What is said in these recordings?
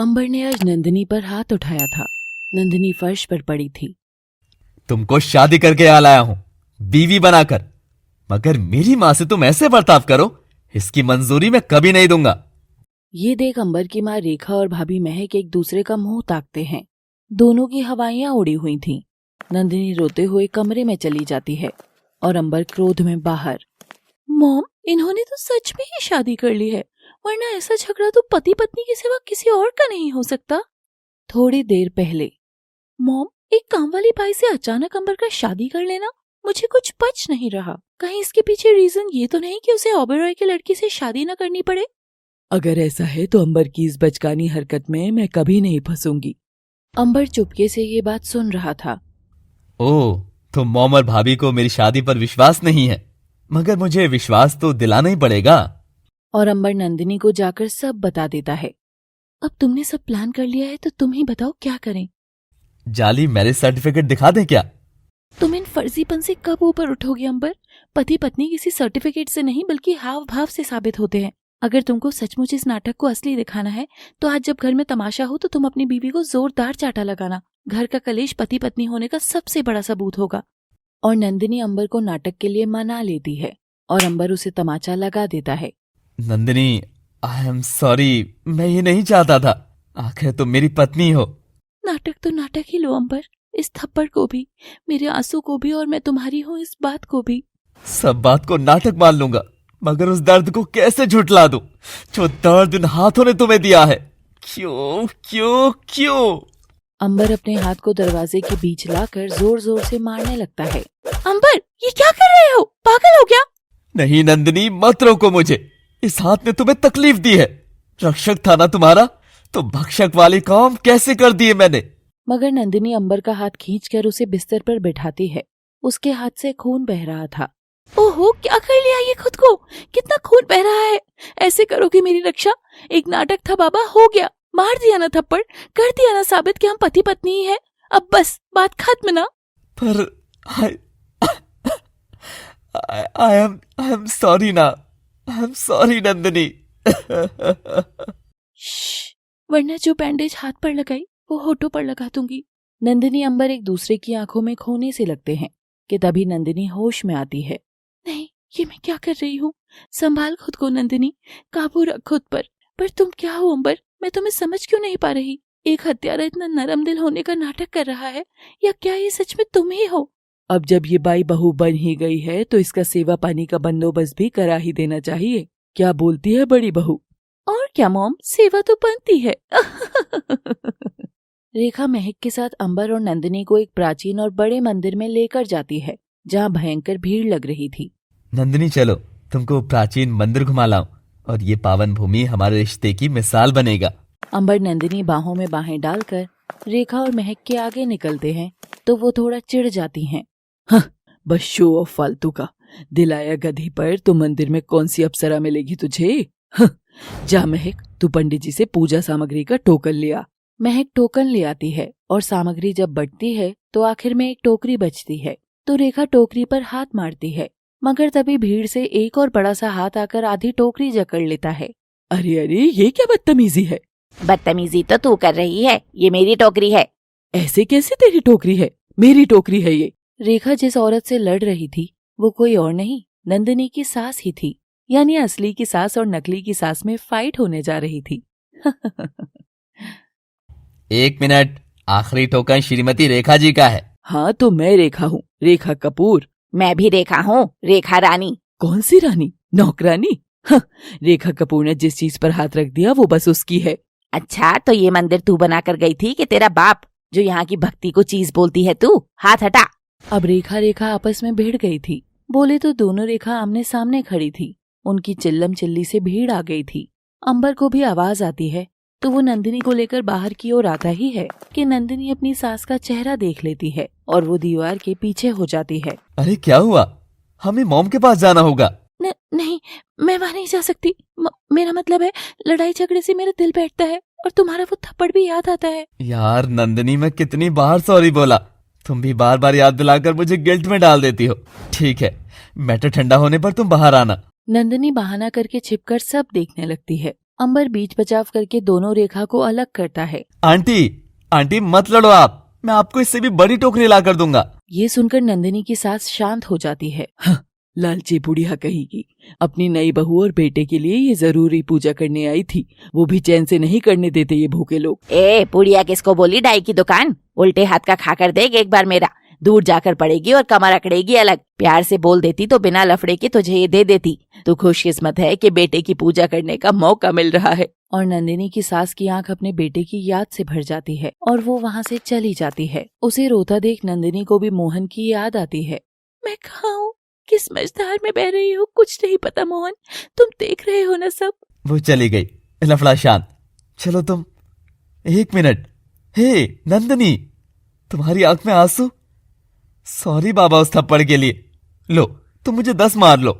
अंबर ने आज नंदिनी पर हाथ उठाया था। नंदिनी फर्श पर पड़ी थी। तुमको शादी करके आ लाया हूं, बीवी बनाकर, मगर मेरी मां से तुम ऐसे बर्ताव करो, इसकी मंजूरी मैं कभी नहीं दूंगा। ये देख अंबर की माँ रेखा और भाभी महक एक दूसरे का मुंह ताकते हैं। दोनों की हवाइयां उड़ी हुई थीं। नंदिनी रोते हुए कमरे में चली जाती है और अंबर क्रोध में बाहर। मॉम, इन्होंने तो सच में ही शादी कर ली है, वरना ऐसा झगड़ा तो पति पत्नी के सिवा किसी और का नहीं हो सकता। थोड़ी देर पहले। मॉम, एक काम वाली बाई से अचानक अंबर का शादी कर लेना, मुझे कुछ पच नहीं रहा। कहीं इसके पीछे रीजन ये तो नहीं कि उसे ओबेरॉय की लड़की से शादी न करनी पड़े? अगर ऐसा है तो अंबर की इस बचकानी हरकत में मैं कभी नहीं फंसूंगी। अंबर चुपके से ये बात सुन रहा था। ओह, तो मॉम और भाभी को मेरी शादी पर विश्वास नहीं है, मगर मुझे विश्वास तो दिलाना ही पड़ेगा। और अंबर नंदिनी को जाकर सब बता देता है। अब तुमने सब प्लान कर लिया है तो तुम ही बताओ क्या करें। जाली मैरिज सर्टिफिकेट दिखा दें क्या? तुम इन फर्जीपन से कब ऊपर उठोगे अंबर? पति पत्नी किसी सर्टिफिकेट से नहीं बल्कि हाव भाव से साबित होते हैं। अगर तुमको सचमुच इस नाटक को असली दिखाना है तो आज जब घर में तमाशा हो तो तुम अपनी बीवी को जोरदार चाटा लगाना। घर का कलेश पति पत्नी होने का सबसे बड़ा सबूत होगा। और नंदिनी अंबर को नाटक के लिए मना लेती है और अंबर उसे तमाचा लगा देता है। नंदिनी, आई एम सॉरी, मैं ये नहीं चाहता था, आखिर तुम मेरी पत्नी हो। नाटक तो नाटक ही लो अंबर, इस थप्पड़ को भी, मेरे आंसू को भी, और मैं तुम्हारी हूँ इस बात को भी। सब बात को नाटक मान लूंगा, मगर उस दर्द को कैसे झुठला दूं जो दर्द इन हाथों ने तुम्हें दिया है? क्यों क्यों क्यों? अंबर अपने हाथ को दरवाजे के बीच लाकर जोर जोर से मारने लगता है। अंबर, ये क्या कर रहे हो? पागल हो क्या? नहीं नंदिनी, मत रोको मुझे। इस हाथ ने तुम्हें तकलीफ दी है। रक्षक था ना तुम्हारा, तो भक्षक वाली काम कैसे कर दिए मैंने? मगर नंदिनी अंबर का हाथ खींचकर उसे बिस्तर पर बिठाती है। उसके हाथ से खून बह रहा था। ओहो, क्या कर लिया ये खुद को? कितना खून बह रहा है? ऐसे करोगे मेरी रक्षा? एक नाटक था बाबा, हो गया। मार दिया ना थप्पड़, कर दिया ना साबित कि हम पति पत्नी ही है। अब बस बात खत्म ना। पर आई एम सॉरी ना, आई एम सॉरी नंदिनी। वरना जो बैंडेज हाथ पर लगाई वो होठों पर लगा दूंगी। नंदिनी अंबर एक दूसरे की आंखों में खोने से लगते हैं कि तभी नंदिनी होश में आती है। नहीं, ये मैं क्या कर रही हूँ? संभाल खुद को नंदिनी, काबू रख खुद पर। तुम क्या हो अंबर? मैं तुम्हें समझ क्यों नहीं पा रही? एक हत्यारा इतना नरम दिल होने का नाटक कर रहा है, या क्या ये सच में तुम ही हो? अब जब ये बाई बहू बन ही गई है तो इसका सेवा पानी का बंदोबस्त भी करा ही देना चाहिए। क्या बोलती है बड़ी बहू? और क्या मॉम, सेवा तो बनती है। रेखा महक के साथ अंबर और नंदिनी को एक प्राचीन और बड़े मंदिर में लेकर जाती है जहाँ भयंकर भीड़ लग रही थी। नंदिनी चलो, तुमको प्राचीन मंदिर घुमा लाऊं और ये पावन भूमि हमारे रिश्ते की मिसाल बनेगा। अंबर नंदिनी बाहों में बाहें डालकर रेखा और महक के आगे निकलते हैं तो वो थोड़ा चिढ़ जाती हैं। बस शो ऑफ फालतू का। दिलाया गधी पर तो मंदिर में कौन सी अप्सरा मिलेगी तुझे? जा महक, तू पंडित जी से पूजा सामग्री का टोकन लिया। महक टोकन ले आती है और सामग्री जब बटती है तो आखिर में एक टोकरी बचती है तो रेखा टोकरी पर हाथ मारती है, मगर तभी भीड़ से एक और बड़ा सा हाथ आकर आधी टोकरी जकड़ लेता है। अरे अरे, ये क्या बदतमीजी है? बदतमीजी तो तू कर रही है, ये मेरी टोकरी है। ऐसे कैसे तेरी टोकरी है? मेरी टोकरी है ये। रेखा जिस औरत से लड़ रही थी वो कोई और नहीं, नंदिनी की सास ही थी। यानी असली की सास और नकली की सास में फाइट होने जा रही थी। एक मिनट, आखिरी टोकन श्रीमती रेखा जी का है। हाँ, तो मैं रेखा हूँ, रेखा कपूर। मैं भी रेखा हूँ, रेखा रानी। कौन सी रानी? नौकरानी? रेखा कपूर ने जिस चीज पर हाथ रख दिया वो बस उसकी है। अच्छा, तो ये मंदिर तू बना कर गई थी कि तेरा बाप, जो यहाँ की भक्ति को चीज बोलती है तू? हाथ हटा। अब रेखा आपस में भिड़ गई थी। बोले तो दोनों रेखा आमने सामने खड़ी थी। उनकी चिल्लम चिल्ली से भीड़ आ गई थी। अंबर को भी आवाज आती है तो वो नंदिनी को लेकर बाहर की ओर आता ही है कि नंदिनी अपनी सास का चेहरा देख लेती है और वो दीवार के पीछे हो जाती है। अरे क्या हुआ? हमें मॉम के पास जाना होगा। नहीं, मैं वहाँ नहीं जा सकती। मेरा मतलब है, लड़ाई झगड़े से मेरा दिल बैठता है और तुम्हारा वो थप्पड़ भी याद आता है। यार नंदिनी, मैं कितनी बार सॉरी बोला, तुम भी बार बार याद दिलाकर मुझे गिल्ट में डाल देती हो। ठीक है, मैटर ठंडा होने पर तुम बाहर आना। नंदिनी बहाना करके छिपकर सब देखने लगती है अंबर बीच बचाव करके दोनों रेखा को अलग करता है। आंटी आंटी मत लड़ो आप, मैं आपको इससे भी बड़ी टोकरी ला कर दूंगा। ये सुनकर नंदिनी की सास शांत हो जाती है। लालची बुढ़िया कहेगी, अपनी नई बहू और बेटे के लिए ये जरूरी पूजा करने आई थी, वो भी चैन से नहीं करने देते ये भूखे लोग। ए पुड़िया किसको बोली डाई की दुकान, उल्टे हाथ का खाकर देख एक बार मेरा, दूर जाकर पड़ेगी और कमर अकड़ेगी अलग। प्यार से बोल देती तो बिना लफड़े के तुझे ये दे देती। तू खुशकिस्मत है कि बेटे की पूजा करने का मौका मिल रहा है। और नंदिनी की सास की आंख अपने बेटे की याद से भर जाती है और वो वहाँ से चली जाती है। उसे रोता देख नंदिनी को भी मोहन की याद आती है। मैं कहाँ हूँ, किस मझधार में बह रही हूँ, कुछ नहीं पता मोहन, तुम देख रहे हो ना सब। वो चली गई, लफड़ा शांत। चलो तुम, 1 मिनट। हे नंदिनी, तुम्हारी आंख में आंसू? सॉरी बाबा उस थप्पड़ के लिए। लो तुम मुझे 10 मार लो।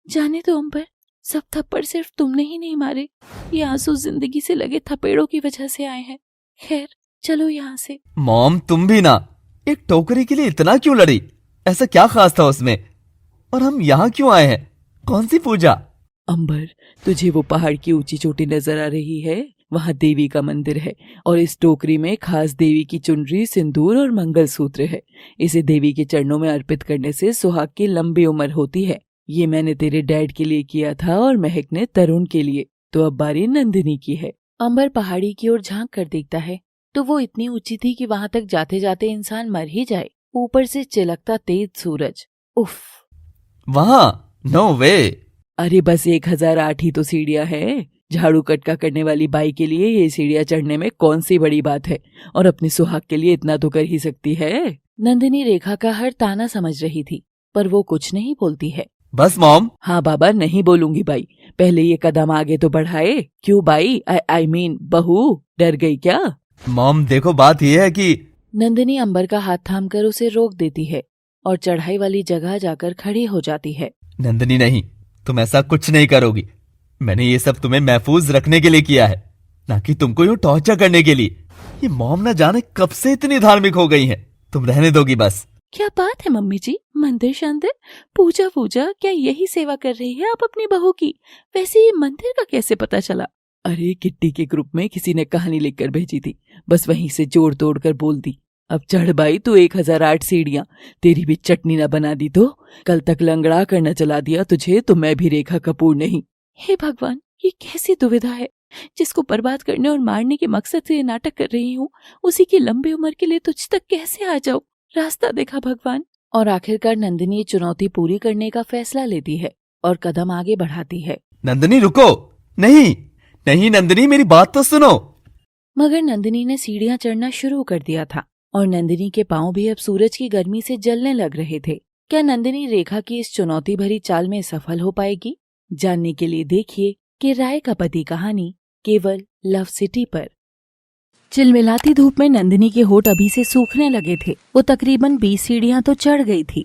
जाने दो अंबर, सब थप्पड़ सिर्फ तुमने ही नहीं मारे, ये आंसू जिंदगी से लगे थपेड़ों की वजह से आए हैं। खैर चलो यहाँ से। मॉम तुम भी ना, एक टोकरी के लिए इतना क्यों लड़ी? ऐसा क्या खास था उसमें? और हम यहाँ क्यों आए हैं? कौन सी पूजा? अंबर, तुझे वो पहाड़ की ऊंची चोटी नजर आ रही है? वहाँ देवी का मंदिर है और इस टोकरी में खास देवी की चुनरी, सिंदूर और मंगलसूत्र है। इसे देवी के चरणों में अर्पित करने से सुहाग की लंबी उम्र होती है। ये मैंने तेरे डैड के लिए किया था और महक ने तरुण के लिए, तो अब बारी नंदिनी की है। अंबर पहाड़ी की ओर झांक कर देखता है तो वो इतनी ऊंची थी कि वहां तक जाते जाते इंसान मर ही जाए। ऊपर से चिलकता तेज सूरज। उफ, वहाँ? नो वे। अरे बस 1008 ही तो सीढ़ियाँ है। झाड़ू कटका करने वाली बाई के लिए ये सीढ़ियाँ चढ़ने में कौन सी बड़ी बात है, और अपने सुहाग के लिए इतना तो कर ही सकती है। नंदिनी रेखा का हर ताना समझ रही थी पर वो कुछ नहीं बोलती है। बस मॉम। हाँ बाबा, नहीं बोलूंगी बाई, पहले ये कदम आगे तो बढ़ाए। क्यों बाई, आई मीन बहू, डर गई क्या? मॉम देखो बात ये है कि। नंदिनी अंबर का हाथ थामकर उसे रोक देती है और चढ़ाई वाली जगह जाकर खड़ी हो जाती है। नंदिनी नहीं, तुम ऐसा कुछ नहीं करोगी। मैंने ये सब तुम्हें महफूज रखने के लिए किया है, ना कि तुमको यूं टॉर्चर करने के लिए। ये मॉम ना जाने कब से इतनी धार्मिक हो गई हैं। तुम रहने दोगी बस? क्या बात है मम्मी जी, मंदिर शांदिर, पूजा पूजा, क्या यही सेवा कर रही है आप अपनी बहू की? वैसे ये मंदिर का कैसे पता चला? अरे किट्टी के ग्रुप में किसी ने कहानी लिखकर भेजी थी, बस वहीं से जोड़ तोड़ कर बोल दी। अब चढ़ बाई तू 1008 सीढ़ियाँ, तेरी भी चटनी न बना दी तो। कल तक लंगड़ा कर न चला दिया तुझे तो मैं भी रेखा कपूर नहीं। हे भगवान, ये कैसी दुविधा है। जिसको बर्बाद करने और मारने के मकसद से ये नाटक कर रही हूँ, उसी की लंबी उम्र के लिए तुझ तक कैसे आ जाऊं? रास्ता देखा भगवान। और आखिरकार नंदिनी चुनौती पूरी करने का फैसला लेती है और कदम आगे बढ़ाती है। नंदिनी रुको, नहीं नहीं नंदिनी, मेरी बात तो सुनो। मगर नंदिनी ने सीढ़ियां चढ़ना शुरू कर दिया था और नंदिनी के पांव भी अब सूरज की गर्मी से जलने लग रहे थे। क्या नंदिनी रेखा की इस चुनौती भरी चाल में सफल हो पाएगी? जानने के लिए देखिए कि राय का पति कहानी केवल लव सिटी पर। चिलमिलाती धूप में नंदिनी के होठ अभी से सूखने लगे थे। वो तकरीबन 20 सीढ़ियां तो चढ़ गई थी।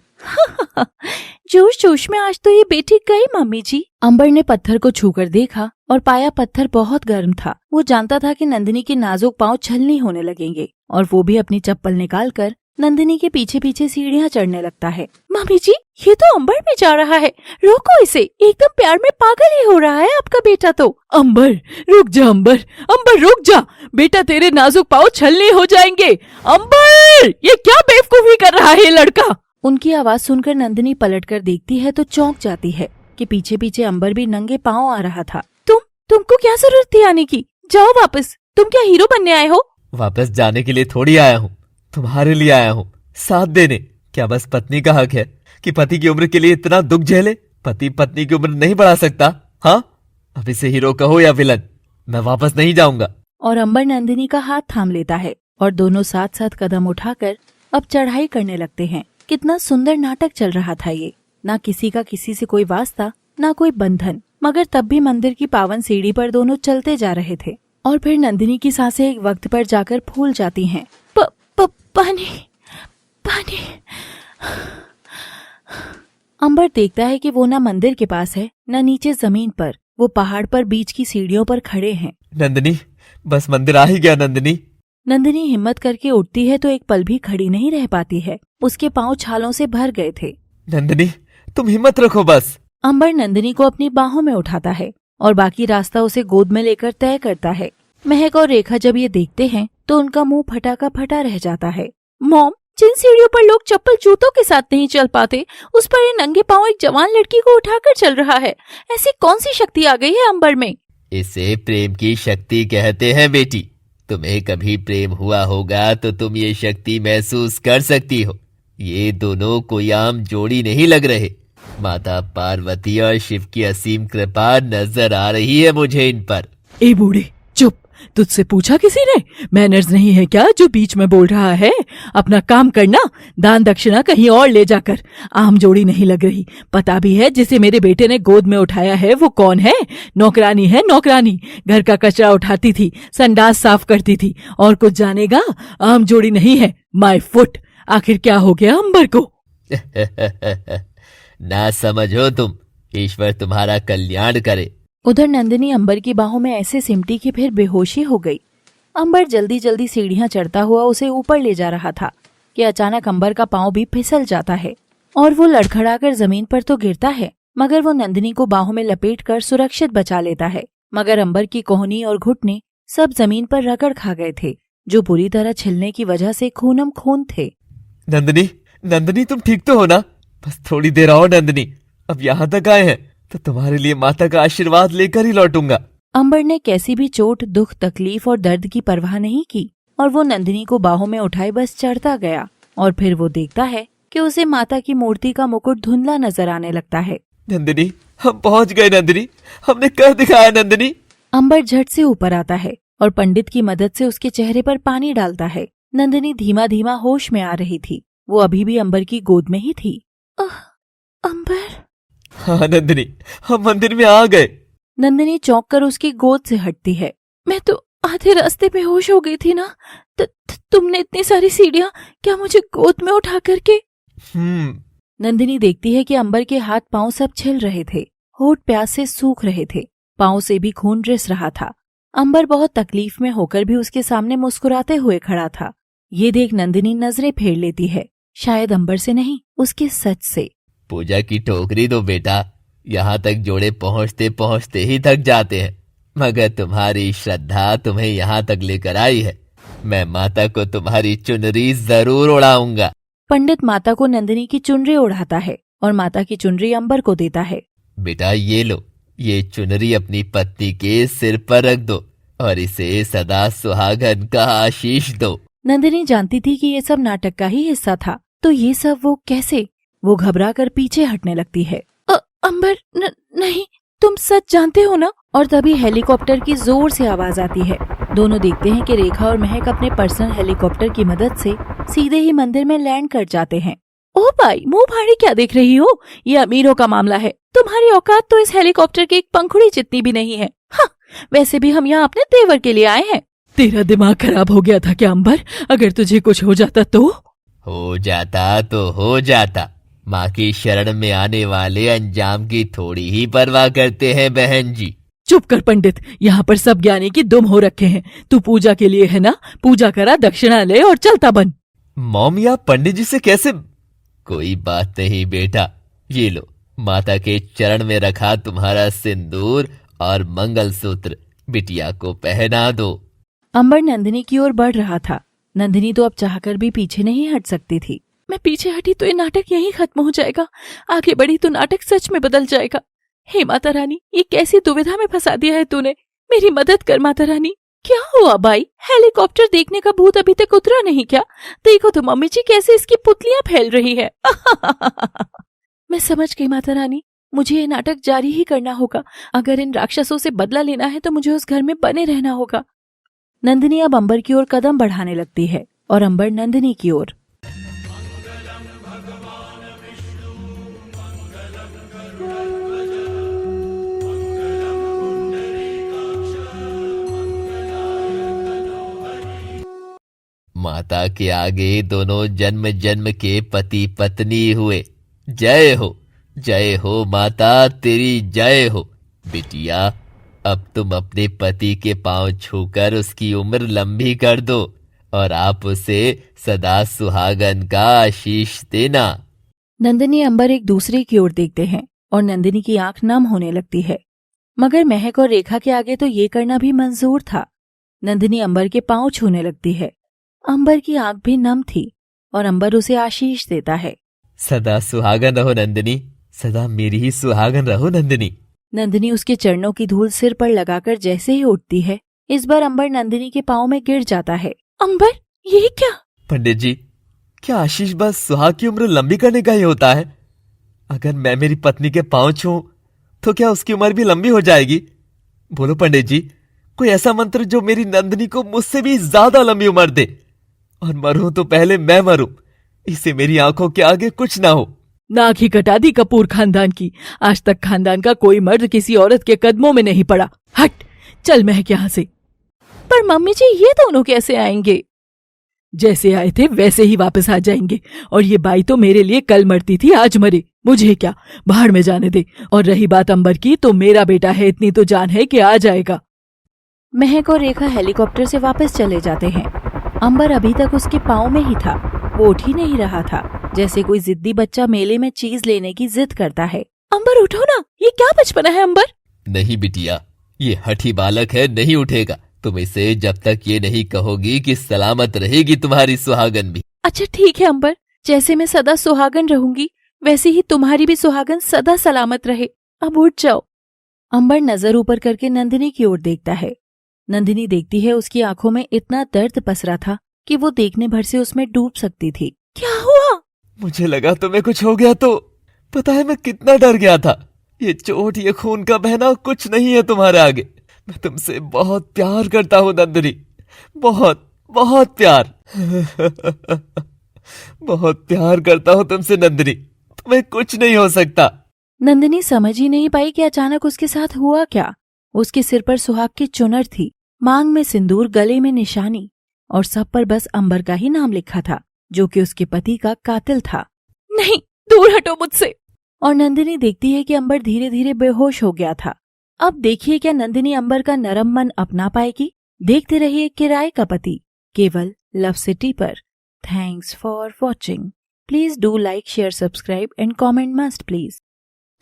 जोश जोश में आज तो ये बेटी गई मम्मी जी। अंबर ने पत्थर को छूकर देखा और पाया पत्थर बहुत गर्म था। वो जानता था कि नंदिनी के नाजुक पांव छलनी होने लगेंगे और वो भी अपनी चप्पल निकालकर नंदिनी के पीछे पीछे सीढ़ियां चढ़ने लगता है। मम्मी जी, ये तो अंबर में जा रहा है, रोको इसे, एकदम प्यार में पागल ही हो रहा है आपका बेटा तो। अंबर रुक जा, अंबर अंबर रुक जा, बेटा तेरे नाजुक पाँव छलनी हो जाएंगे। अंबर, ये क्या बेवकूफी कर रहा है ये लड़का? उनकी आवाज सुनकर नंदिनी पलटकर देखती है तो चौंक जाती है कि पीछे पीछे अंबर भी नंगे पाँव आ रहा था। तुमको क्या जरूरत थी आने की? जाओ वापस। तुम क्या हीरो बनने आए हो? वापस जाने के लिए थोड़ी आया हूँ, तुम्हारे लिए आया हूँ, साथ देने। क्या बस पत्नी का हक है कि पति की उम्र के लिए इतना दुख झेले? पति पत्नी की उम्र नहीं बढ़ा सकता? हाँ, अब इसे हीरो कहो या विलन, मैं वापस नहीं जाऊंगा। और अंबर नंदिनी का हाथ थाम लेता है और दोनों साथ साथ कदम उठाकर अब चढ़ाई करने लगते हैं। कितना सुंदर नाटक चल रहा था ये। ना किसी का किसी से कोई वास्ता, ना कोई बंधन, मगर तब भी मंदिर की पावन सीढ़ी पर दोनों चलते जा रहे थे। और फिर नंदिनी की सांसें एक वक्त पर जाकर फूल जाती हैं। पानी पानी। अंबर देखता है कि वो ना मंदिर के पास है, ना नीचे जमीन पर। वो पहाड़ पर बीच की सीढ़ियों पर खड़े हैं। नंदिनी, बस मंदिर आ ही गया। नंदिनी नंदिनी हिम्मत करके उठती है तो एक पल भी खड़ी नहीं रह पाती है। उसके पाँव छालों से भर गए थे। नंदिनी, तुम हिम्मत रखो बस। अंबर नंदिनी को अपनी बाहों में उठाता है और बाकी रास्ता उसे गोद में लेकर तय करता है। महक और रेखा जब ये देखते हैं तो उनका मुंह फटा का फटा रह जाता है। मॉम, जिन सीढ़ियों पर लोग चप्पल जूतों के साथ नहीं चल पाते, उस पर ये नंगे पांव एक जवान लड़की को उठाकर चल रहा है। ऐसी कौन सी शक्ति आ गई है अंबर में? इसे प्रेम की शक्ति कहते हैं बेटी। तुम्हें कभी प्रेम हुआ होगा तो तुम ये शक्ति महसूस कर सकती हो। ये दोनों कोई आम जोड़ी नहीं लग रहे। माता पार्वती और शिव की असीम कृपा नजर आ रही है मुझे इन पर। ए बूढ़े, चुप। तुझसे पूछा किसी ने? मैनर्स नहीं है क्या जो बीच में बोल रहा है? अपना काम करना, दान दक्षिणा कहीं और ले जाकर। आम जोड़ी नहीं लग रही। पता भी है जिसे मेरे बेटे ने गोद में उठाया है वो कौन है? नौकरानी है, नौकरानी। घर का कचरा उठाती थी, संडास साफ करती थी, और कुछ जानेगा? आम जोड़ी नहीं है। My foot. आखिर क्या हो गया अंबर को? ना समझो तुम। ईश्वर तुम्हारा कल्याण करे। उधर नंदिनी अंबर की बाहों में ऐसे सिमटी कि फिर बेहोशी हो गई। अंबर जल्दी जल्दी सीढ़ियां चढ़ता हुआ उसे ऊपर ले जा रहा था कि अचानक अंबर का पांव भी फिसल जाता है और वो लड़खड़ाकर जमीन पर तो गिरता है, मगर वो नंदिनी को बाहों में लपेटकर सुरक्षित बचा लेता है। मगर अंबर की कोहनी और घुटने सब जमीन पर रगड़ खा गए थे, जो बुरी तरह छिलने की वजह से खूनम खून थे। नंदिनी, नंदिनी तुम ठीक तो हो ना? बस थोड़ी देर और नंदिनी। अब यहाँ तक आए हैं तो तुम्हारे लिए माता का आशीर्वाद लेकर ही लौटूंगा। अंबर ने कैसी भी चोट, दुख, तकलीफ और दर्द की परवाह नहीं की और वो नंदिनी को बाहों में उठाए बस चढ़ता गया। और फिर वो देखता है कि उसे माता की मूर्ति का मुकुट धुंधला नजर आने लगता है। नंदिनी, हम पहुंच गए नंदिनी। हमने कर दिखाया नंदिनी। अंबर झट से ऊपर आता है और पंडित की मदद से उसके चेहरे पर पानी डालता है। नंदिनी धीमा धीमा होश में आ रही थी। वो अभी भी अंबर की गोद में ही थी। अंबर। हाँ नंदिनी, हम मंदिर में आ गए। नंदिनी चौंक कर उसकी गोद से हटती है। मैं तो आधे रास्ते पे होश हो गई थी ना। तुमने इतनी सारी सीढ़ियां क्या मुझे गोद में उठा करके? नंदिनी देखती है कि अंबर के हाथ पांव सब छिल रहे थे, होठ प्यास से सूख रहे थे, पांव से भी खून रिस रहा था। अंबर बहुत तकलीफ में होकर भी उसके सामने मुस्कुराते हुए खड़ा था। ये देख नंदिनी नजरें फेर लेती है, शायद अंबर से नहीं, उसके सच से। पूजा की टोकरी दो बेटा। यहाँ तक जोड़े पहुँचते पहुँचते ही थक जाते हैं, मगर तुम्हारी श्रद्धा तुम्हें यहाँ तक लेकर आई है। मैं माता को तुम्हारी चुनरी जरूर उड़ाऊंगा। पंडित माता को नंदिनी की चुनरी उड़ाता है और माता की चुनरी अंबर को देता है। बेटा ये लो, ये चुनरी अपनी पत्नी के सिर पर रख दो और इसे सदा सुहागन का आशीष दो। नंदिनी जानती थी कि ये सब नाटक का ही हिस्सा था, तो ये सब वो कैसे? वो घबरा कर पीछे हटने लगती है। अंबर, नहीं, तुम सच जानते हो ना? और तभी हेलीकॉप्टर की जोर से आवाज आती है। दोनों देखते हैं कि रेखा और महक अपने पर्सनल हेलीकॉप्टर की मदद से सीधे ही मंदिर में लैंड कर जाते हैं। ओह भाई, मुंह फाड़े क्या देख रही हो? ये अमीरों का मामला है। तुम्हारी औकात तो इस हेलीकॉप्टर की एक पंखुड़ी जितनी भी नहीं है। हाँ, वैसे भी हम यहाँ अपने तेवर के लिए आए हैं। तेरा दिमाग खराब हो गया था क्या अंबर? अगर तुझे कुछ हो जाता तो? हो जाता तो हो जाता। माँ की शरण में आने वाले अंजाम की थोड़ी ही परवाह करते हैं बहन जी। चुप कर पंडित, यहाँ पर सब ज्ञानी की दुम हो रखे हैं। तू पूजा के लिए है ना? पूजा करा, दक्षिणा ले और चलता बन। मॉम, या पंडित जी से कैसे? कोई बात नहीं बेटा, ये लो, माता के चरण में रखा तुम्हारा सिंदूर और मंगलसूत्र। बिटिया को पहना दो। अंबर नंदिनी की ओर बढ़ रहा था। नंदिनी तो अब चाहकर भी पीछे नहीं हट सकती थी। मैं पीछे हटी तो ये नाटक यहीं खत्म हो जाएगा, आगे बढ़ी तो नाटक सच में बदल जाएगा। हे माता रानी, ये कैसी दुविधा में फंसा दिया है तूने? मेरी मदद कर माता रानी। क्या हुआ भाई? हेलीकॉप्टर देखने का भूत अभी तक उतरा नहीं क्या? देखो तो मम्मी जी कैसे इसकी पुतलियां फैल रही है। मैं समझ गई माता रानी, मुझे ये नाटक जारी ही करना होगा। अगर इन राक्षसों से बदला लेना है तो मुझे उस घर में बने रहना होगा। नंदिनी अब अंबर की ओर कदम बढ़ाने लगती है और अंबर नंदिनी की ओर। माता के आगे दोनों जन्म जन्म के पति पत्नी हुए। जय हो माता, तेरी जय हो। बिटिया, अब तुम अपने पति के पांव छूकर उसकी उम्र लंबी कर दो और आप उसे सदा सुहागन का आशीष देना। नंदिनी अंबर एक दूसरे की ओर देखते हैं और नंदिनी की आंख नम होने लगती है। मगर महक और रेखा के आगे तो ये करना भी मंजूर था। नंदिनी अंबर के पांव छूने लगती है। अंबर की आंख भी नम थी और अंबर उसे आशीष देता है। सदा सुहागन रहो नंदिनी, सदा मेरी ही सुहागन रहो नंदिनी। नंदिनी उसके चरणों की धूल सिर पर लगाकर जैसे ही उठती है, इस बार अंबर नंदिनी के पांव में गिर जाता है। अंबर, ये क्या? पंडित जी, क्या आशीष बस सुहाग की उम्र लंबी करने का ही होता है? अगर मैं मेरी पत्नी के पांव छूं तो क्या उसकी उम्र भी लंबी हो जाएगी? बोलो पंडित जी, कोई ऐसा मंत्र जो मेरी नंदिनी को मुझसे भी ज्यादा लंबी उम्र दे, और मरूं तो पहले मैं मरूं, इससे मेरी आंखों के आगे कुछ ना हो। नाक ही कटा दी कपूर खानदान की। आज तक खानदान का कोई मर्द किसी औरत के कदमों में नहीं पड़ा। हट, चल महक यहाँ से। पर मम्मी जी, ये दोनों कैसे आएंगे? जैसे आए थे वैसे ही वापस आ जाएंगे। और ये बाई तो मेरे लिए कल मरती थी, आज मरे, मुझे क्या, बाहर में जाने दे। और रही बात अंबर की, तो मेरा बेटा है, इतनी तो जान है कि आ जाएगा। महक और रेखा हेलीकॉप्टर से वापस चले जाते हैं। अंबर अभी तक उसके पाँव में ही था, वो उठ ही नहीं रहा था, जैसे कोई जिद्दी बच्चा मेले में चीज लेने की जिद करता है। अंबर उठो ना, ये क्या बचपना है अंबर? नहीं बिटिया, ये हठी बालक है, नहीं उठेगा। तुम इसे जब तक ये नहीं कहोगी कि सलामत रहेगी तुम्हारी सुहागन भी। अच्छा ठीक है अंबर, जैसे मैं सदा सुहागन रहूंगी वैसे ही तुम्हारी भी सुहागन सदा सलामत रहे। अब उठ जाओ। अंबर नजर ऊपर करके नंदिनी की ओर देखता है। नंदिनी देखती है, उसकी आंखों में इतना दर्द पसरा था कि वो देखने भर से उसमें डूब सकती थी। क्या हुआ? मुझे लगा तुम्हें कुछ हो गया तो पता है मैं कितना डर गया था। ये चोट, ये खून का बहना कुछ नहीं है तुम्हारे आगे। मैं तुमसे बहुत प्यार करता हूँ नंदिनी, बहुत बहुत प्यार। बहुत प्यार करता हूँ तुमसे नंदिनी, तुम्हें कुछ नहीं हो सकता। नंदिनी समझ ही नहीं पाई कि अचानक उसके साथ हुआ क्या। उसके सिर पर सुहाग की चुनर थी, मांग में सिंदूर, गले में निशानी, और सब पर बस अंबर का ही नाम लिखा था, जो कि उसके पति का कातिल था। नहीं, दूर हटो मुझसे। और नंदिनी देखती है कि अंबर धीरे धीरे बेहोश हो गया था। अब देखिए क्या नंदिनी अंबर का नरम मन अपना पाएगी। देखते रहिए किराए का पति, केवल लव सिटी पर। Thanks for watching. Please do like, share, subscribe and comment must please.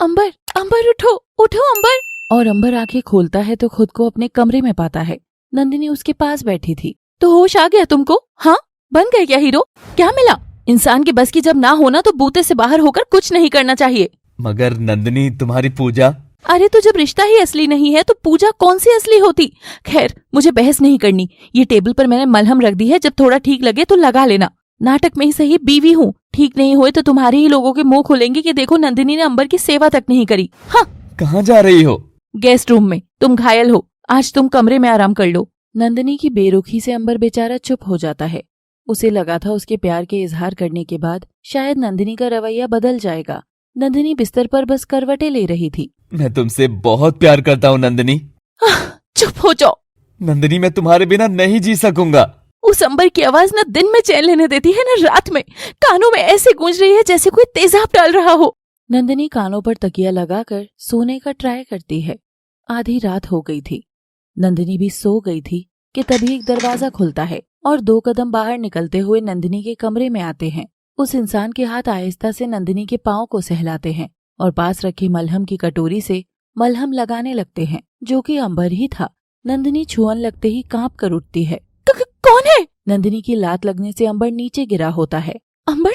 Ambar, Ambar उठो, उठो अंबर। और अंबर आंखें खोलता है तो खुद को अपने कमरे में पाता है। नंदिनी उसके पास बैठी थी। तो होश आ गया तुमको? हाँ, बन गए क्या हीरो? क्या मिला? इंसान की बस की जब ना होना तो बूते से बाहर होकर कुछ नहीं करना चाहिए। मगर नंदिनी, तुम्हारी पूजा। अरे तो जब रिश्ता ही असली नहीं है तो पूजा कौन सी असली होती? खैर, मुझे बहस नहीं करनी। ये टेबल पर मैंने मलहम रख दी है, जब थोड़ा ठीक लगे तो लगा लेना। नाटक में ही सही बीवी हूँ, ठीक नहीं हुए तो तुम्हारे ही लोगों के मुंह खुलेंगे कि देखो नंदिनी ने अंबर की सेवा तक नहीं करी। हाँ, कहाँ जा रही हो? गेस्ट रूम में। तुम घायल हो, आज तुम कमरे में आराम कर लो। नंदिनी की बेरुखी से अंबर बेचारा चुप हो जाता है। उसे लगा था उसके प्यार के इजहार करने के बाद शायद नंदिनी का रवैया बदल जाएगा। नंदिनी बिस्तर पर बस करवटें ले रही थी। मैं तुमसे बहुत प्यार करता हूँ नंदिनी। चुप हो जाओ। नंदिनी, मैं तुम्हारे बिना नहीं जी सकूंगा। उस अंबर की आवाज न दिन में चैन लेने देती है, न रात में। कानों में ऐसे गूंज रही है जैसे कोई तेजाब डाल रहा हो। नंदिनी कानों पर तकिया लगाकर सोने का ट्राई करती है। आधी रात हो गई थी, नंदिनी भी सो गई थी कि तभी एक दरवाजा खुलता है और 2 कदम बाहर निकलते हुए नंदिनी के कमरे में आते हैं। उस इंसान के हाथ आहिस्ता से नंदिनी के पांव को सहलाते हैं और पास रखी मलहम की कटोरी से मलहम लगाने लगते हैं, जो कि अंबर ही था। नंदिनी छुअन लगते ही कांप कर उठती है। कौन है? नंदिनी की लात लगने से अंबर नीचे गिरा होता है। अंबर,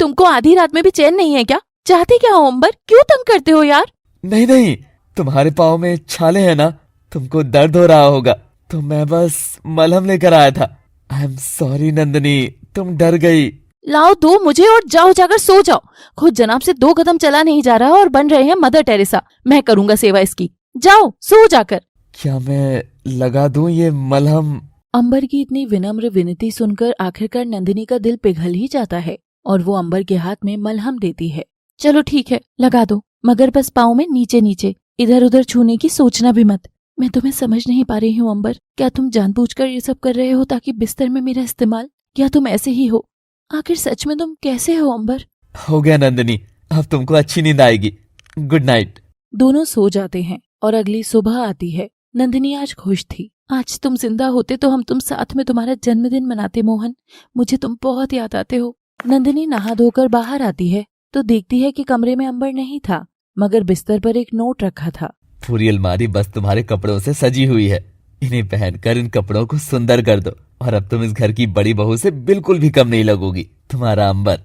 तुमको आधी रात में भी चैन नहीं है क्या? चाहते क्या हो अंबर? क्यों तंग करते हो यार? नहीं नहीं, तुम्हारे पाँव में छाले हैं ना, तुमको दर्द हो रहा होगा, तो मैं बस मलहम लेकर आया था। आई एम सॉरी नंदिनी, तुम डर गई। लाओ दो मुझे और जाओ जाकर सो जाओ। खुद जनाब से 2 कदम चला नहीं जा रहा और बन रहे हैं मदर टेरेसा। मैं करूंगा सेवा इसकी। जाओ सो जाकर। क्या मैं लगा दूं ये मलहम? अंबर की इतनी विनम्र विनती सुनकर आखिरकार नंदिनी का दिल पिघल ही जाता है और वो अंबर के हाथ में मलहम देती है। चलो ठीक है, लगा दो, मगर बस पाँव में नीचे नीचे, इधर उधर छूने की सोचना भी मत। मैं तुम्हें समझ नहीं पा रही हूँ अंबर। क्या तुम जानबूझकर ये सब कर रहे हो ताकि बिस्तर में मेरा इस्तेमाल, या तुम ऐसे ही हो? आखिर सच में तुम कैसे हो अंबर? हो गया नंदिनी, अब तुमको अच्छी नींद आएगी। Good night. दोनों सो जाते हैं और अगली सुबह आती है। नंदिनी आज खुश थी। आज तुम जिंदा होते तो हम तुम साथ में तुम्हारा जन्मदिन मनाते मोहन। मुझे तुम बहुत याद आते हो। नंदिनी नहा धोकर बाहर आती है तो देखती है कि कमरे में अंबर नहीं था, मगर बिस्तर पर एक नोट रखा था। पूरी अलमारी बस तुम्हारे कपड़ों से सजी हुई है। इन्हें पहनकर इन कपड़ों को सुंदर कर दो और अब तुम इस घर की बड़ी बहू से बिल्कुल भी कम नहीं लगोगी। तुम्हारा अंबर।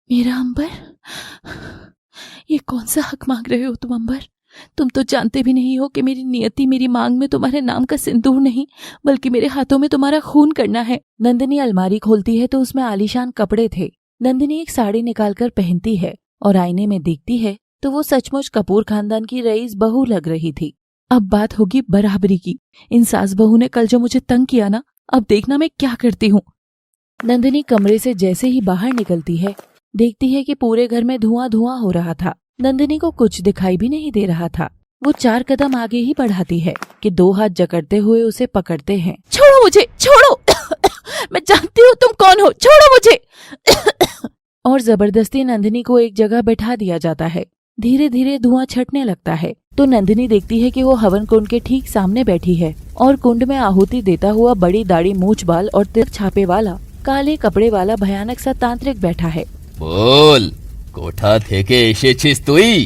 मेरा अंबर? ये कौन सा हक मांग रहे हो तुम अंबर? तुम तो जानते भी नहीं हो कि मेरी नियति मेरी मांग में तुम्हारे नाम का सिंदूर नहीं बल्कि मेरे हाथों में तुम्हारा खून करना है। नंदिनी अलमारी खोलती है तो उसमें आलीशान कपड़े थे। नंदिनी एक साड़ी निकालकर पहनती है और आईने में देखती है तो वो सचमुच कपूर खानदान की रईस बहू लग रही थी। अब बात होगी बराबरी की। इन सास बहू ने कल जो मुझे तंग किया ना, अब देखना मैं क्या करती हूँ। नंदिनी कमरे से जैसे ही बाहर निकलती है देखती है कि पूरे घर में धुआं धुआं हो रहा था। नंदिनी को कुछ दिखाई भी नहीं दे रहा था। वो 4 कदम आगे ही बढ़ाती है कि 2 हाथ जकड़ते हुए उसे पकड़ते हैं। छोड़ो मुझे, छोड़ो। मैं जानती हूँ तुम कौन हो, छोड़ो मुझे। और जबरदस्ती नंदिनी को एक जगह बैठा दिया जाता है। धीरे धीरे धुआं छटने लगता है तो नंदिनी देखती है कि वो हवन कुंड के ठीक सामने बैठी है और कुंड में आहुति देता हुआ बड़ी दाढ़ी, मूछ बाल और तिरक छापे वाला काले कपड़े वाला भयानक सा तांत्रिक बैठा है। बोल, कोठा थे के एशे छिस्तुई।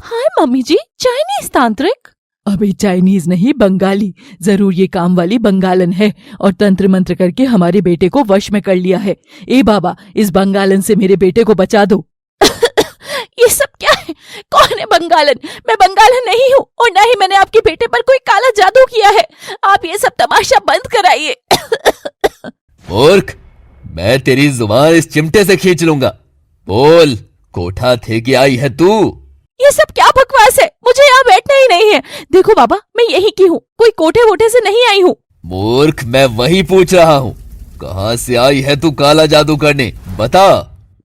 हाय मम्मी जी, चाइनीज तांत्रिक? अभी चाइनीज नहीं, बंगाली। जरूर ये काम वाली बंगालन है और तंत्र मंत्र करके हमारे बेटे को वश में कर लिया है। ए बाबा, इस बंगालन से मेरे बेटे को बचा दो। ये सब क्या है? कौन है बंगालन? मैं बंगालन नहीं हूँ और न ही मैंने आपके बेटे पर कोई काला जादू किया है। आप ये सब तमाशा बंद कराइए। मूर्ख, मैं तेरी जुबान इस चिमटे से खींच लूंगा। बोल, कोठा थे कि आई है तू? ये सब क्या बकवास है? मुझे यहाँ बैठना ही नहीं है। देखो बाबा, मैं यही की हूँ, कोई कोठे वोठे से नहीं आई हूँ। मूर्ख, मैं वही पूछ रहा हूँ, कहाँ से आई है तू काला जादू करने? बता।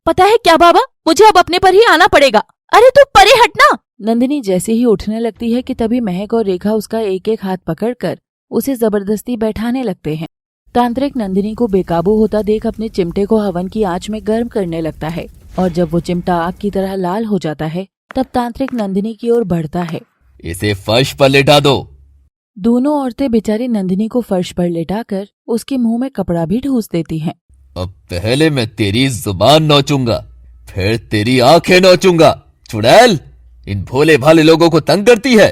पता है क्या बाबा, मुझे अब अपने पर ही आना पड़ेगा। अरे तू परे हटना। नंदिनी जैसे ही उठने लगती है कि तभी महक और रेखा उसका एक एक हाथ पकड़कर उसे जबरदस्ती बैठाने लगते हैं। तांत्रिक नंदिनी को बेकाबू होता देख अपने चिमटे को हवन की आंच में गर्म करने लगता है और जब वो चिमटा आग की तरह लाल हो जाता है तब तांत्रिक नंदिनी की ओर बढ़ता है। इसे फर्श पर लेटा दो। दोनों औरतें बेचारी नंदिनी को फर्श पर लेटाकर उसके मुंह में कपड़ा भी ठूस देती हैं। अब पहले मैं तेरी जुबान नोचूंगा, फिर तेरी आंखें नोचूंगा। चुड़ैल, इन भोले भाले लोगों को तंग करती है।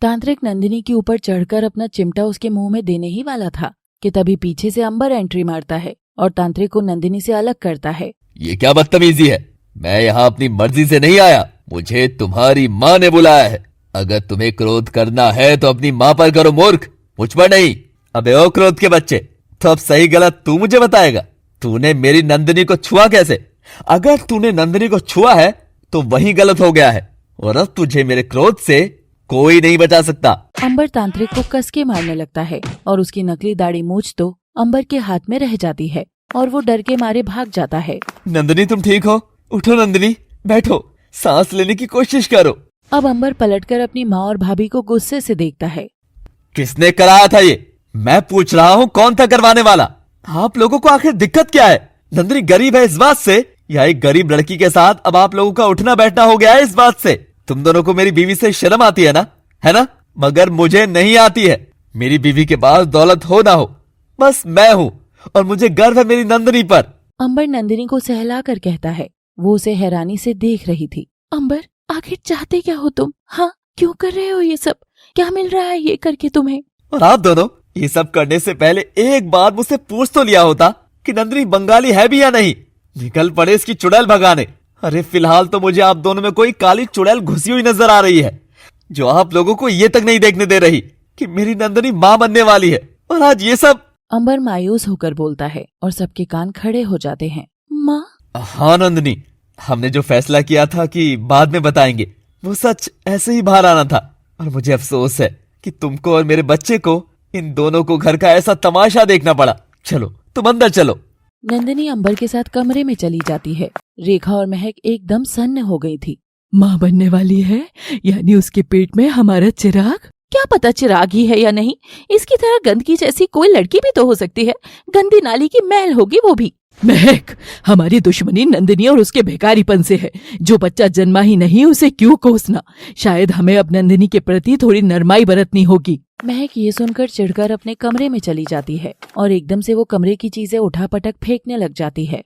तांत्रिक नंदिनी के ऊपर चढ़कर अपना चिमटा उसके मुंह में देने ही वाला था कि तभी पीछे से अंबर एंट्री मारता है और तांत्रिक को नंदिनी से अलग करता है। ये क्या बदतमीजी है? मैं यहाँ अपनी मर्जी से नहीं आया, मुझे तुम्हारी माँ ने बुलाया है। अगर तुम्हें क्रोध करना है तो अपनी माँ पर करो मूर्ख, मुझ पर नहीं। अबे ओ क्रोध के बच्चे, तो अब सही गलत तू मुझे बताएगा। तूने मेरी नंदिनी को छुआ कैसे? अगर तूने नंदिनी को छुआ है तो वही गलत हो गया है और अब तुझे मेरे क्रोध से कोई नहीं बचा सकता। अंबर तांत्रिक को कस के मारने लगता है और उसकी नकली दाढ़ी मूछ तो अंबर के हाथ में रह जाती है और वो डर के मारे भाग जाता है। नंदिनी, तुम ठीक हो? उठो नंदिनी, बैठो, सांस लेने की कोशिश करो। अब अंबर पलटकर अपनी माँ और भाभी को गुस्से से देखता है। किसने कराया था ये? मैं पूछ रहा हूँ, कौन था करवाने वाला? आप लोगों को आखिर दिक्कत क्या है? नंदिनी गरीब है इस बात से या एक गरीब लड़की के साथ अब आप लोगों का उठना बैठना हो गया है इस बात से? तुम दोनों को मेरी बीवी से शर्म आती है ना? है ना? मगर मुझे नहीं आती है। मेरी बीवी के पास दौलत हो ना हो, बस मैं हूँ और मुझे गर्व है मेरी नंदिनी पर। अंबर नंदिनी को सहला कर कहता है। वो उसे हैरानी से देख रही थी। अंबर, आखिर चाहते क्या हो तुम? हाँ, क्यों कर रहे हो ये सब? क्या मिल रहा है ये करके तुम्हें? और आप दोनों ये सब करने से पहले एक बार मुझसे पूछ तो लिया होता कि नंदिनी बंगाली है भी या नहीं। निकल पड़े इसकी चुड़ैल भगाने। अरे फिलहाल तो मुझे आप दोनों में कोई काली चुड़ैल घुसी हुई नजर आ रही है जो आप लोगों को ये तक नहीं देखने दे रही कि मेरी नंदिनी माँ बनने वाली है, और आज ये सब। अंबर मायूस होकर बोलता है और सबके कान खड़े हो जाते हैं। माँ? हाँ नंदिनी, हमने जो फैसला किया था कि बाद में बताएंगे, वो सच ऐसे ही बाहर आना था और मुझे अफसोस है कि तुमको और मेरे बच्चे को, इन दोनों को घर का ऐसा तमाशा देखना पड़ा। चलो तुम अंदर चलो। नंदिनी अंबर के साथ कमरे में चली जाती है। रेखा और महक एकदम सन्न हो गई थी। माँ बनने वाली है, यानी उसके पेट में हमारा चिराग? क्या पता चिराग ही है या नहीं। इसकी तरह गंदगी जैसी कोई लड़की भी तो हो सकती है। गंदी नाली की मैल होगी वो भी। महक, हमारी दुश्मनी नंदिनी और उसके भिखारीपन से है। जो बच्चा जन्मा ही नहीं उसे क्यों कोसना? शायद हमें अब नंदिनी के प्रति थोड़ी नरमाई बरतनी होगी। महक ये सुनकर चिढ़कर अपने कमरे में चली जाती है और एकदम से वो कमरे की चीजें उठापटक फेंकने लग जाती है।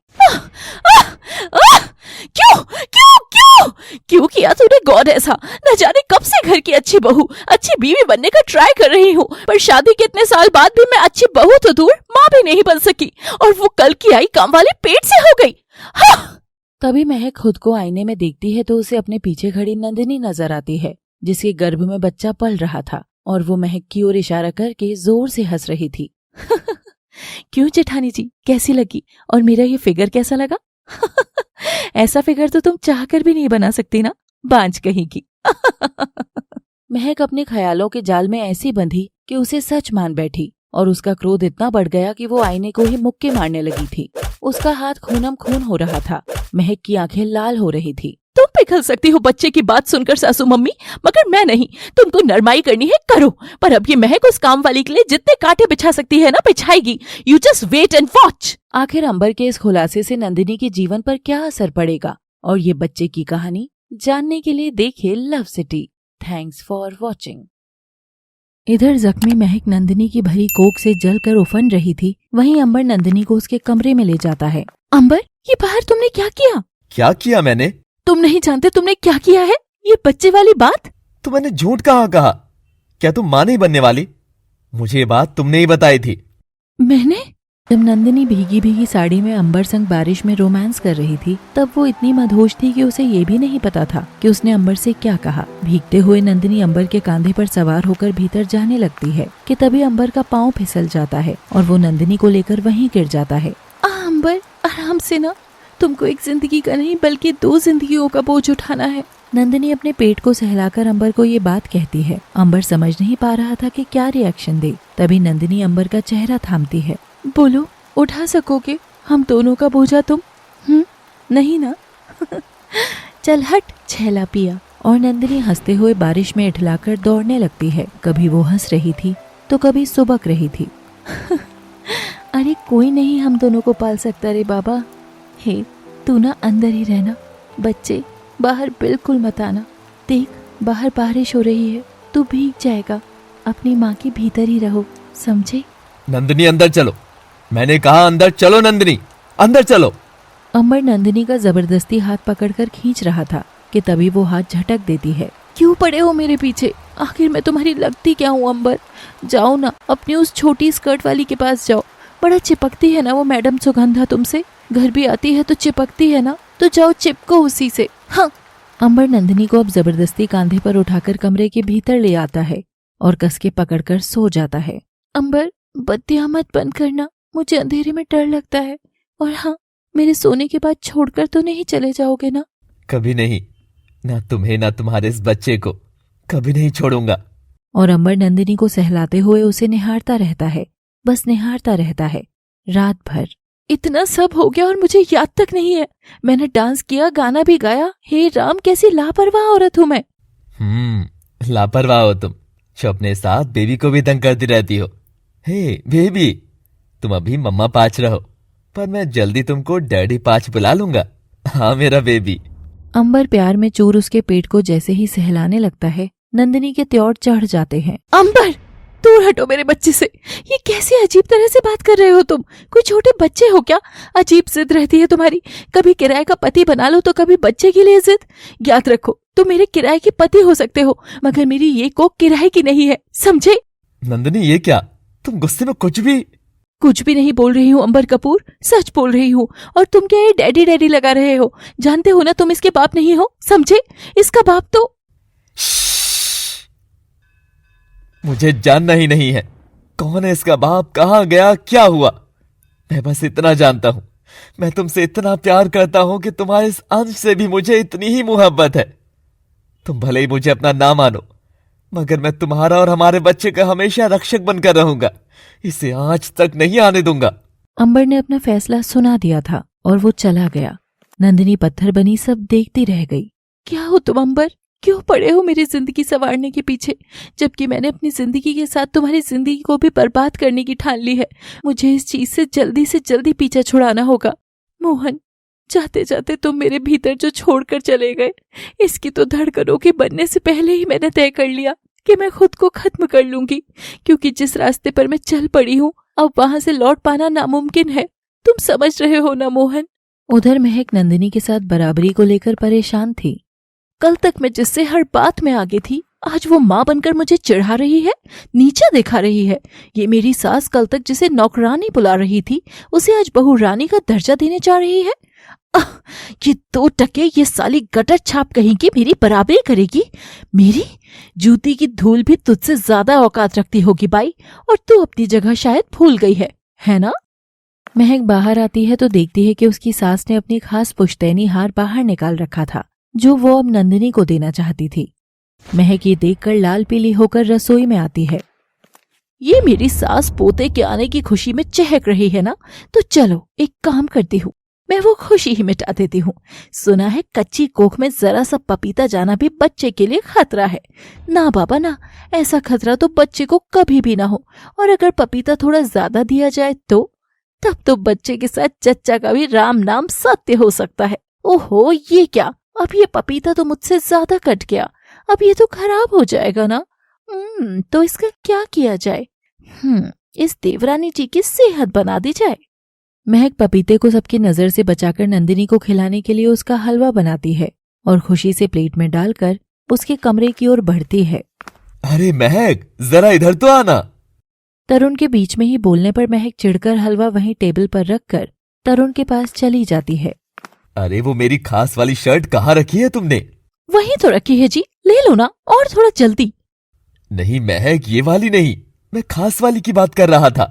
क्यों क्यों क्यों क्यों किया तूने गॉड ऐसा? न जाने कब से घर की अच्छी बहू, अच्छी बीवी बनने का ट्राई कर रही हूँ, पर शादी के इतने साल बाद भी मैं अच्छी बहू तो दूर माँ भी नहीं बन सकी, और वो कल की आई काम वाली पेट से हो गई। हाँ। तभी महक खुद को आईने में देखती है तो उसे अपने पीछे खड़ी नंदिनी नजर आती है, जिसके गर्भ में बच्चा पल रहा था, और वो महक की ओर इशारा करके जोर से हंस रही थी। क्यों जेठानी जी, कैसी लगी? और मेरा ये फिगर कैसा लगा? ऐसा फिगर तो तुम चाहकर भी नहीं बना सकती ना, बांझ कहीं की। महक अपने ख्यालों के जाल में ऐसी बंधी कि उसे सच मान बैठी, और उसका क्रोध इतना बढ़ गया कि वो आईने को ही मुक्के मारने लगी थी। उसका हाथ खूनम खून हो रहा था, महक की आंखें लाल हो रही थी। तुम पिघल सकती हो बच्चे की बात सुनकर सासू मम्मी, मगर मैं नहीं। तुमको नरमाई करनी है करो, पर अब ये महक उस काम वाली के लिए जितने कांटे बिछा सकती है ना बिछाएगी। You just wait and watch. आखिर अंबर के इस खुलासे से नंदिनी के जीवन पर क्या असर पड़ेगा, और ये बच्चे की कहानी जानने के लिए देखिए love city. Thanks for watching. इधर जख्मी महक नंदिनी की भरी कोख से जलकर उफन रही थी, वहीं अंबर नंदिनी को उसके कमरे में ले जाता है। अंबर, ये बाहर तुमने क्या किया? क्या किया मैंने? तुम नहीं जानते तुमने क्या किया है? ये बच्चे वाली बात। तो मैंने झूठ कहाँ कहा? क्या तुम मां नहीं बनने वाली? मुझे ये बात तुमने ही बताई थी। मैंने? जब नंदिनी भीगी भीगी साड़ी में अंबर संग बारिश में रोमांस कर रही थी, तब वो इतनी मदहोश थी कि उसे ये भी नहीं पता था कि उसने अंबर से क्या कहा। भीगते हुए नंदिनी अंबर के कांधे पर सवार होकर भीतर जाने लगती है कि तभी अंबर का पाँव फिसल जाता है और वो नंदिनी को लेकर वहीं गिर जाता है। अंबर, आराम से ना, तुमको एक जिंदगी का नहीं बल्कि 2 जिंदगियों का बोझ उठाना है। नंदिनी अपने पेट को सहलाकर अंबर को ये बात कहती है। अंबर समझ नहीं पा रहा था कि क्या रिएक्शन दे। तभी नंदिनी अंबर का चेहरा थामती है। बोलो, उठा सकोगे हम दोनों का बोझा तुम? नहीं ना? चल हट छैला पिया। और नंदिनी हंसते हुए बारिश में इठलाकर दौड़ने लगती है। कभी वो हंस रही थी तो कभी सुबक रही थी। अरे कोई नहीं हम दोनों को पाल सकता रे बाबा। हे, तू ना अंदर ही रहना, बच्चे बाहर बिल्कुल मत आना। देख, बाहर बारिश हो रही है, तू भीग जाएगा। अपनी माँ के भीतर ही रहो, समझे? नंदिनी अंदर चलो, मैंने कहा अंदर चलो। नंदिनी अंदर चलो। अंबर नंदिनी का जबरदस्ती हाथ पकड़कर खींच रहा था कि तभी वो हाथ झटक देती है। क्यों पड़े हो मेरे पीछे? आखिर मैं तुम्हारी लगती क्या हूँ अंबर? जाओ ना, अपनी उस छोटी स्कर्ट वाली के पास जाओ। बड़ा चिपकती है ना वो मैडम सुगंधा तुमसे, घर भी आती है तो चिपकती है ना, तो जाओ चिपको उसी से। हाँ। अंबर नंदिनी को अब जबरदस्ती कांधे पर उठाकर कमरे के भीतर ले आता है और कस के पकड़कर सो जाता है। अंबर, बत्तियां मत बंद करना, मुझे अंधेरे में डर लगता है। और हाँ, मेरे सोने के बाद छोड़कर तो नहीं चले जाओगे ना? कभी नहीं, ना तुम्हें ना तुम्हारे इस बच्चे को कभी नहीं छोड़ूंगा। और अंबर नंदिनी को सहलाते हुए उसे निहारता रहता है, बस निहारता रहता है रात भर। इतना सब हो गया और मुझे याद तक नहीं है। मैंने डांस किया, गाना भी गाया। हे राम, कैसी लापरवाह औरत हूँ मैं। लापरवाह हो तुम, जो अपने साथ बेबी को भी तंग करती रहती हो। हे बेबी, तुम अभी मम्मा पाच रहो, पर मैं जल्दी तुमको डैडी पाच बुला लूंगा। हाँ मेरा बेबी। अंबर प्यार में चूर उसके पेट को जैसे ही सहलाने लगता है, नंदिनी के त्योर चढ़ जाते हैं। अंबर, दूर हटो मेरे बच्चे से। ये कैसे अजीब तरह से बात कर रहे हो तुम? कोई छोटे बच्चे हो क्या? अजीब जिद रहती है तुम्हारी। कभी किराए का पति बना लो तो कभी बच्चे के लिए जिद। याद रखो, तुम मेरे किराए के पति हो सकते हो, मगर मेरी ये कोख किराए की नहीं है, समझे? नंदिनी ये क्या, तुम गुस्से में कुछ भी नहीं बोल रही हूँ अंबर कपूर, सच बोल रही हूँ। और तुम क्या ये डैडी डैडी लगा रहे हो? जानते हो ना तुम इसके बाप नहीं हो, समझे? इसका बाप तो। मुझे जानना ही नहीं है कौन है इसका बाप, कहाँ गया, क्या हुआ। मैं बस इतना जानता हूं, मैं तुमसे इतना प्यार करता हूं कि तुम्हारे इस अंश से भी मुझे इतनी ही मोहब्बत है। तुम भले ही मुझे अपना ना मानो, मगर मैं तुम्हारा और हमारे बच्चे का हमेशा रक्षक बनकर रहूंगा। इसे आज तक नहीं आने दूंगा। अंबर ने अपना फैसला सुना दिया था और वो चला गया। नंदिनी पत्थर बनी सब देखती रह गई। क्या हो तुम अंबर? क्यों पड़े हो मेरी जिंदगी संवारने के पीछे, जबकि मैंने अपनी जिंदगी के साथ तुम्हारी जिंदगी को भी बर्बाद करने की ठान ली है। मुझे इस चीज से जल्दी पीछा छुड़ाना होगा। मोहन, जाते जाते तुम मेरे भीतर जो छोड़कर चले गए, इसकी तो धड़कनों के बनने से पहले ही मैंने तय कर लिया कि मैं खुद को खत्म कर लूंगी, क्योंकि जिस रास्ते पर मैं चल पड़ी हूँ अब वहां से लौट पाना नामुमकिन है। तुम समझ रहे हो ना मोहन? उधर महक नंदिनी के साथ बराबरी को लेकर परेशान थी। कल तक मैं जिससे हर बात में आगे थी, आज वो माँ बनकर मुझे चिढ़ा रही है, नीचा दिखा रही है। ये मेरी सास कल तक जिसे नौकरानी बुला रही थी, उसे आज बहू रानी का दर्जा देने जा रही है। ये 2 टके, ये साली गटर छाप कहीं की मेरी बराबरी करेगी। मेरी जूती की धूल भी तुझसे ज्यादा औकात रखती होगी बाई, और तू अपनी जगह शायद भूल गई है ना? महक बाहर आती है तो देखती है कि उसकी सास ने अपनी खास पुश्तैनी हार बाहर निकाल रखा था, जो वो अब नंदिनी को देना चाहती थी। महक ये देखकर लाल पीली होकर रसोई में आती है। ये मेरी सास पोते के आने की खुशी में चहक रही है ना, तो चलो एक काम करती हूँ, मैं वो खुशी ही मिटा देती हूँ। सुना है कच्ची कोख में जरा सा पपीता जाना भी बच्चे के लिए खतरा है। ना बाबा ना, ऐसा खतरा तो बच्चे को कभी भी ना हो। और अगर पपीता थोड़ा ज्यादा दिया जाए तो तब तो बच्चे के साथ चच्चा का भी राम नाम सत्य हो सकता है। ओहो, ये क्या, अब ये पपीता तो मुझसे ज्यादा कट गया, अब ये तो खराब हो जाएगा ना। तो इसका क्या किया जाए? इस देवरानी जी की सेहत बना दी जाए। महक पपीते को सबकी नजर से बचाकर नंदिनी को खिलाने के लिए उसका हलवा बनाती है और खुशी से प्लेट में डालकर उसके कमरे की ओर बढ़ती है। अरे महक, जरा इधर तो आना। तरुण के बीच में ही बोलने पर महक चिढ़कर हलवा वहीं टेबल पर रखकर तरुण के पास चली जाती है। अरे वो मेरी खास वाली शर्ट कहाँ रखी है तुमने? वहीं तो रखी है जी, ले लो ना, और थोड़ा जल्दी। नहीं महक, ये वाली नहीं, मैं खास वाली की बात कर रहा था।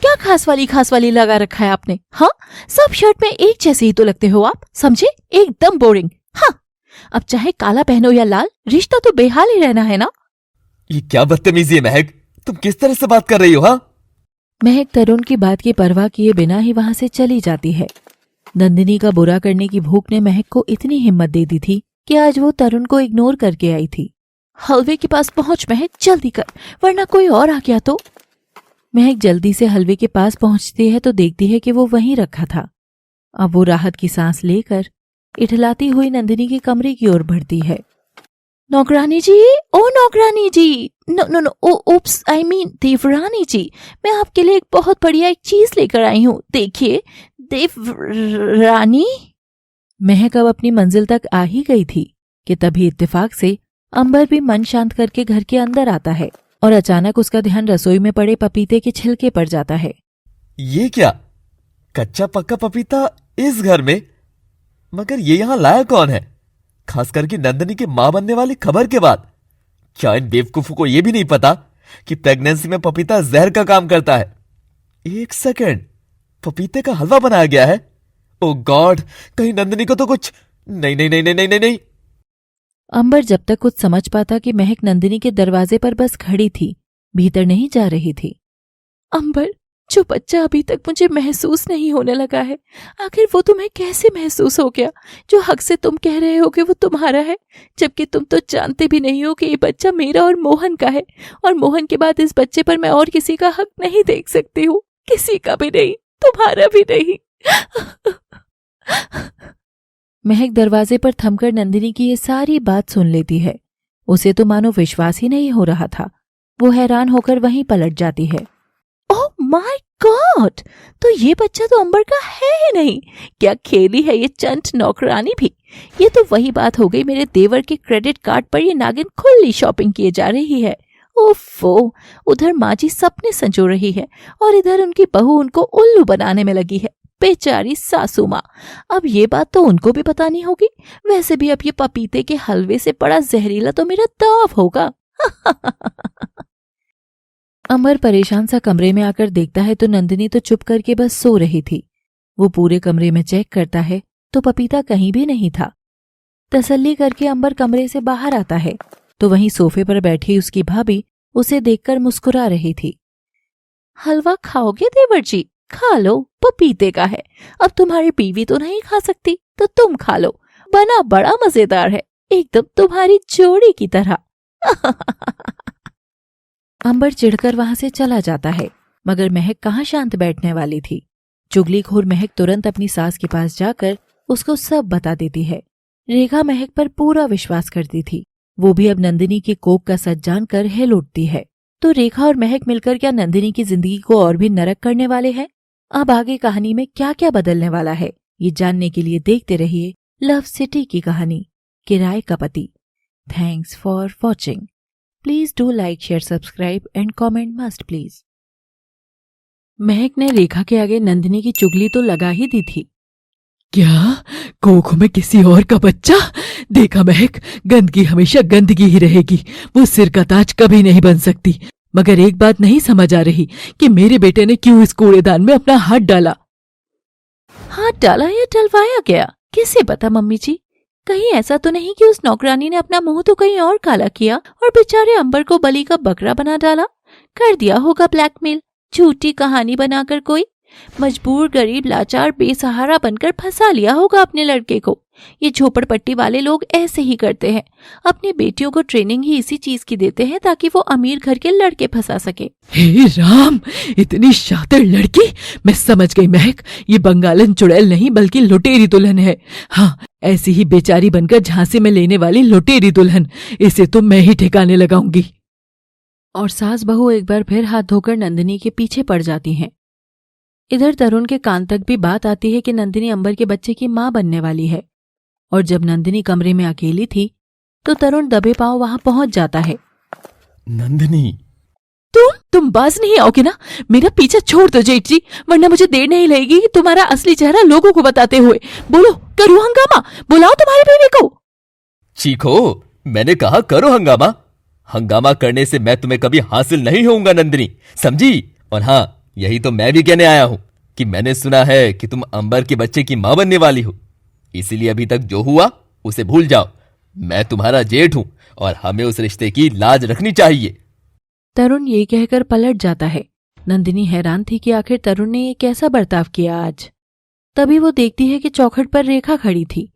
क्या खास वाली लगा रखा है आपने? हाँ, सब शर्ट में एक जैसे ही तो लगते हो आप, समझे? एकदम बोरिंग। हाँ, अब चाहे काला पहनो या लाल, रिश्ता तो बेहाल ही रहना है ना। ये क्या बदतमीजी है महक, तुम किस तरह से बात कर रही हो? हाँ, महक तरुण की बात की परवाह किए बिना ही वहां से चली जाती है। नंदिनी का बुरा करने की भूख ने महक को इतनी हिम्मत दे दी थी कि आज वो तरुण को इग्नोर करके आई थी। हलवे के पास पहुंच महक, जल्दी कर, वरना कोई और आ गया तो। महक जल्दी से हलवे के पास पहुंचती है तो देखती है कि वो वहीं रखा था। अब वो राहत की सांस लेकर इठलाती हुई नंदिनी के कमरे की ओर बढ़ती है। नौकरानी जी, ओ नौकरानी जी, नो, ओप्स, आई मीन देवरानी जी, मैं आपके लिए एक बहुत बढ़िया एक चीज लेकर आई हूँ, देखिए। देवरानी। महक अब अपनी मंजिल तक आ ही गई थी कि तभी इत्तेफाक से अंबर भी मन शांत करके घर के अंदर आता है और अचानक उसका ध्यान रसोई में पड़े पपीते के छिलके पर जाता है। ये क्या, कच्चा पक्का पपीता इस घर में? मगर ये यहाँ लाया कौन है? खास करके नंदिनी की मां बनने वाली खबर के बाद। क्या इन बेवकूफों को यह भी नहीं पता कि प्रेगनेंसी में पपीता जहर का काम करता है? 1 सेकंड, पपीते का हलवा बनाया गया है? ओ गॉड, कहीं नंदिनी को तो कुछ नहीं नहीं नहीं नहीं नहीं नहीं, नहीं। अंबर जब तक कुछ समझ पाता कि महक नंदिनी के दरवाजे पर बस खड़ी थी, भीतर नहीं जा रही थी। अंबर, जो बच्चा अभी तक मुझे महसूस नहीं होने लगा है, आखिर वो तुम्हें कैसे महसूस हो गया? जो हक से तुम कह रहे हो कि वो तुम्हारा है, जबकि तुम तो जानते भी नहीं हो कि ये बच्चा मेरा और मोहन का है, और मोहन के बाद इस बच्चे पर मैं और किसी का हक नहीं देख सकती हूँ, किसी का भी नहीं, तुम्हारा भी नहीं। महक दरवाजे पर थमकर नंदिनी की ये सारी बात सुन लेती है। उसे तो मानो विश्वास ही नहीं हो रहा था। वो हैरान होकर वहीं पलट जाती है। ओह माय गॉड, तो ये बच्चा तो अंबर का है ही नहीं। क्या खेली है ये चंट नौकरानी भी। ये तो वही बात हो गई, मेरे देवर के क्रेडिट कार्ड पर ये नागिन खुली शॉपिंग किए जा रही है। ओफो, उधर माँ जी सपने संजो रही है और इधर उनकी बहू उनको उल्लू बनाने में लगी है। बेचारी सासू माँ, अब ये बात तो उनको भी बतानी होगी। वैसे भी अब ये पपीते के हलवे से बड़ा जहरीला तो मेरा दाव होगा। अमर परेशान सा कमरे में आकर देखता है तो नंदिनी तो चुप करके बस सो रही थी। वो पूरे कमरे में चेक करता है तो पपीता कहीं भी नहीं था। तसल्ली करके अंबर कमरे से बाहर आता है तो वहीं सोफे पर बैठी उसकी भाभी उसे देखकर मुस्कुरा रही थी। हलवा खाओगे देवर जी? खा लो, पपीते का है। अब तुम्हारी बीवी तो नहीं खा सकती तो तुम खा लो, बना बड़ा मजेदार है, एकदम तुम्हारी जोड़ी की तरह। अंबर चिढ़कर वहां से चला जाता है, मगर महक कहाँ शांत बैठने वाली थी। चुगलीखोर महक तुरंत अपनी सास के पास जाकर उसको सब बता देती है। रेखा महक पर पूरा विश्वास करती थी, वो भी अब नंदिनी के कोप का सच जानकर हिल उठती है। तो रेखा और महक मिलकर क्या नंदिनी की जिंदगी को और भी नरक करने वाले हैं? अब आगे कहानी में क्या क्या बदलने वाला है, ये जानने के लिए देखते रहिए लव सिटी की कहानी किराए का पति। Thanks for watching. Please do like, share, subscribe and comment must please. महक ने रेखा के आगे नंदिनी की चुगली तो लगा ही दी थी। क्या कोख में किसी और का बच्चा? देखा महक, गंदगी हमेशा गंदगी ही रहेगी, वो सिर का ताज कभी नहीं बन सकती। मगर एक बात नहीं समझ आ रही कि मेरे बेटे ने क्यों इस कूड़ेदान में अपना हाथ डाला। हाथ डाला या डलवाया गया, किसे पता मम्मी जी। कहीं ऐसा तो नहीं कि उस नौकरानी ने अपना मुंह तो कहीं और काला किया और बेचारे अंबर को बलि का बकरा बना डाला। कर दिया होगा ब्लैकमेल, झूठी कहानी बनाकर कोई मजबूर गरीब लाचार बेसहारा बनकर फंसा लिया होगा अपने लड़के को। ये झोपड़पट्टी वाले लोग ऐसे ही करते हैं, अपनी बेटियों को ट्रेनिंग ही इसी चीज की देते हैं ताकि वो अमीर घर के लड़के फंसा सके। हे राम, इतनी शातिर लड़की! मैं समझ गई महक, ये बंगालन चुड़ैल नहीं बल्कि लुटेरी दुल्हन है। हाँ, ऐसी ही बेचारी बनकर झांसे में लेने वाली लुटेरी दुल्हन, इसे तो मैं ही ठिकाने लगाऊंगी। और सास बहू एक बार फिर हाथ धोकर नंदिनी के पीछे पड़ जाती हैं। इधर तरुण के कान तक भी बात आती है कि नंदिनी अंबर के बच्चे की मां बनने वाली है। और जब नंदिनी कमरे में अकेली थी तो तरुण दबे पांव वहां पहुंच जाता है। नंदिनी, तुम बाज नहीं आओगे ना? मेरा पीछा छोड़ दो जेठ जी, वरना मुझे देर नहीं लगेगी कि तुम्हारा असली चेहरा लोगों को बताते हुए। बोलो, करूं हंगामा? बुलाओ तुम्हारे बीवी को। चीखो, मैंने कहा करो हंगामा। हंगामा करने से मैं तुम्हें कभी हासिल नहीं होऊंगा नंदिनी, समझी? और हाँ, यही तो मैं भी कहने आया हूं कि मैंने सुना है कि तुम अंबर के बच्चे की मां बनने वाली हो। इसीलिए अभी तक जो हुआ उसे भूल जाओ। मैं तुम्हारा जेठ हूं और हमें उस रिश्ते की लाज रखनी चाहिए। तरुण ये कहकर पलट जाता है। नंदिनी हैरान थी कि आखिर तरुण ने ये कैसा बर्ताव किया आज। तभी वो देखती है कि चौखट पर रेखा खड़ी थी।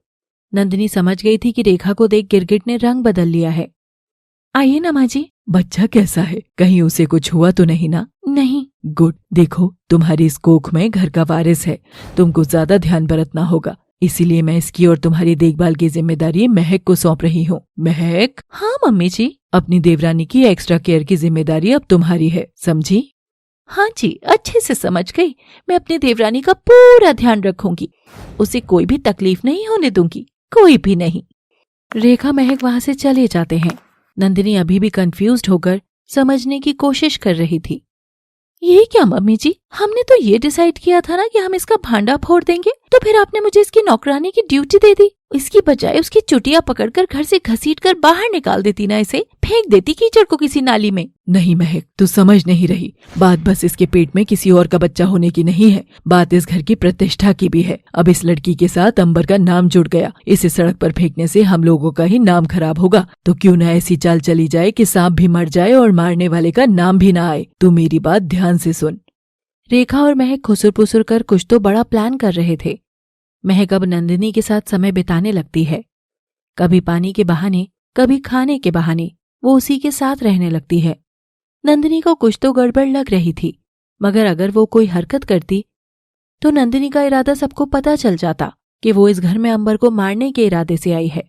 नंदिनी समझ गई थी कि रेखा को देख गिरगिट ने रंग बदल लिया है। आइए ना माँ जी। बच्चा कैसा है? कहीं उसे कुछ हुआ तो नहीं ना? नहीं। गुड। देखो, तुम्हारी इस कोख में घर का वारिस है, तुमको ज्यादा ध्यान बरतना होगा। इसीलिए मैं इसकी और तुम्हारी देखभाल की जिम्मेदारी महक को सौंप रही हूँ। महक। हाँ मम्मी जी। अपनी देवरानी की एक्स्ट्रा केयर की जिम्मेदारी अब तुम्हारी है, समझी? हाँ जी, अच्छे से समझ गई। मैं अपनी देवरानी का पूरा ध्यान रखूंगी, उसे कोई भी तकलीफ नहीं होने दूंगी, कोई भी नहीं। रेखा महक वहां से चले जाते हैं। नंदिनी अभी भी कंफ्यूज्ड होकर समझने की कोशिश कर रही थी। ये क्या मम्मी जी, हमने तो ये डिसाइड किया था ना कि हम इसका भांडा फोड़ देंगे, तो फिर आपने मुझे इसकी नौकरानी की ड्यूटी दे दी। इसकी बजाय उसकी चुटिया पकड़कर घर से घसीटकर बाहर निकाल देती ना, इसे फेंक देती कीचड़ को किसी नाली में। नहीं महक, तू समझ नहीं रही। बात बस इसके पेट में किसी और का बच्चा होने की नहीं है, बात इस घर की प्रतिष्ठा की भी है। अब इस लड़की के साथ अंबर का नाम जुड़ गया, इसे सड़क पर फेंकने से हम लोगों का ही नाम खराब होगा। तो क्यों न ऐसी चाल चली जाए कि सांप भी मर जाए और मारने वाले का नाम भी ना आए। तू मेरी बात ध्यान से सुन। रेखा और महक खुसुर पुसुर कर कुछ तो बड़ा प्लान कर रहे थे। महक अब नंदिनी के साथ समय बिताने लगती है। कभी पानी के बहाने, कभी खाने के बहाने वो उसी के साथ रहने लगती है। नंदिनी को कुछ तो गड़बड़ लग रही थी, मगर अगर वो कोई हरकत करती तो नंदिनी का इरादा सबको पता चल जाता कि वो इस घर में अंबर को मारने के इरादे से आई है।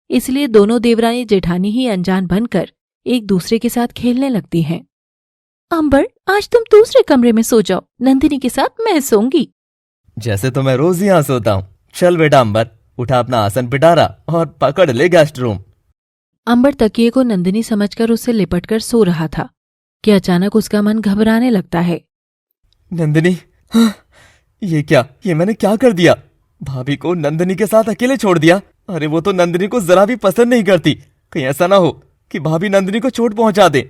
इसलिए दोनों देवरानी जेठानी ही अनजान बनकर एक दूसरे के साथ खेलने लगती हैं। अंबर, आज तुम दूसरे कमरे में सो जाओ, नंदिनी के साथ मैं सोऊंगी। जैसे तो मैं रोज यहाँ सोता हूँ। चल बेटा अंबर, उठा अपना आसन पिटारा और पकड़ ले गेस्ट रूम। अंबर तकिए को नंदिनी समझकर उससे लिपटकर सो रहा था कि अचानक उसका मन घबराने लगता है। नंदिनी, हाँ, ये मैंने क्या कर दिया? भाभी को नंदिनी के साथ अकेले छोड़ दिया। अरे वो तो नंदिनी को जरा भी पसंद नहीं करती। कहीं ऐसा ना हो कि भाभी नंदिनी को चोट पहुंचा दे।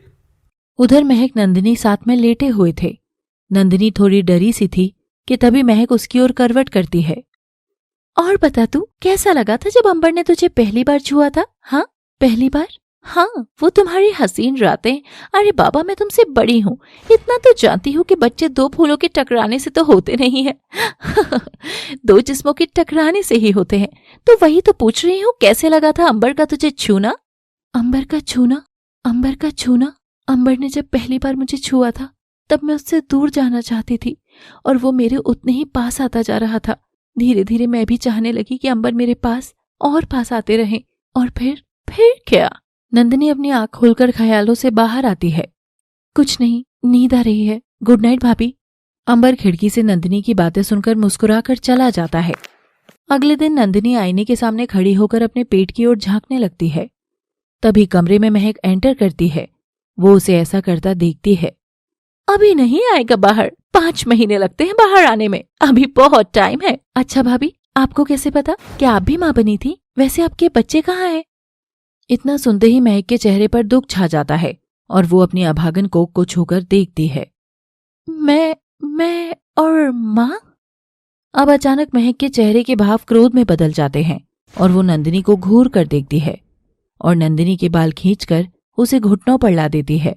उधर महक नंदिनी साथ में लेटे हुए थे। नंदिनी थोड़ी डरी सी थी कि तभी महक उसकी ओर करवट करती है। और बता तू, कैसा लगा था जब अंबर ने तुझे पहली बार छुआ था? हाँ, पहली बार। हाँ, वो तुम्हारी हसीन रातें। अरे बाबा, मैं तुमसे बड़ी हूँ, इतना तो जानती हूँ कि बच्चे दो फूलों के टकराने से तो होते नहीं है। दो जिस्मों के टकराने से ही होते हैं। तो वही तो पूछ रही हूँ, कैसे लगा था अंबर का तुझे छूना? अंबर का छूना, अंबर का छूना। अंबर ने जब पहली बार मुझे छुआ था तब मैं उससे दूर जाना चाहती थी और वो मेरे उतने ही पास आता जा रहा था। धीरे धीरे मैं भी चाहने लगी कि अंबर मेरे पास और पास आते रहें। और फिर क्या? नंदिनी अपनी आंख खोलकर ख्यालों से बाहर आती है। कुछ नहीं, नींद आ रही है। गुड नाइट भाभी। अंबर खिड़की से नंदिनी की बातें सुनकर मुस्कुराकर चला जाता है। अगले दिन नंदिनी आईने के सामने खड़ी होकर अपने पेट की ओर झांकने लगती है। तभी कमरे में महक एंटर करती है। वो उसे ऐसा करता देखती है। अभी नहीं आएगा बाहर, 5 महीने लगते हैं बाहर आने में, अभी बहुत टाइम है। अच्छा भाभी, आपको कैसे पता? क्या आप भी माँ बनी थी? वैसे आपके बच्चे कहाँ हैं? इतना सुनते ही महक के चेहरे पर दुख छा जाता है और वो अपनी अभागन कोक को छूकर देखती है। मैं और माँ? अब अचानक महक के चेहरे के भाव क्रोध में बदल जाते हैं और वो नंदिनी को घूर कर देखती है और नंदिनी के बाल खींचकर उसे घुटनों पर ला देती है।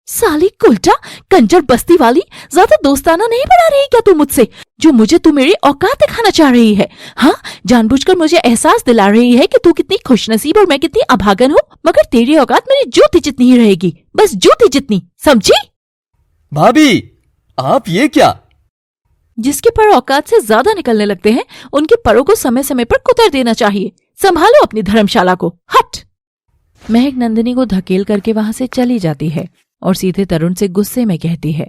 साली कुल्टा, कंजर बस्ती वाली, ज्यादा दोस्ताना नहीं बना रही क्या तू मुझसे? जो मुझे तू मेरी औकात दिखाना चाह रही है? हाँ, जानबूझकर मुझे एहसास दिला रही है कि तू कितनी खुशनसीब और मैं कितनी अभागन हूँ, मगर तेरी औकात मेरी जूती जितनी ही रहेगी, बस जूती जितनी, समझी? भाभी, आप ये क्या? जिसके पर औकात से ज्यादा निकलने लगते हैं, उनके परों को समय समय पर कुतर देना चाहिए। संभालो अपनी धर्मशाला को, हट। महक नंदिनी को धकेल करके वहां से चली जाती है और सीधे तरुण से गुस्से में कहती है,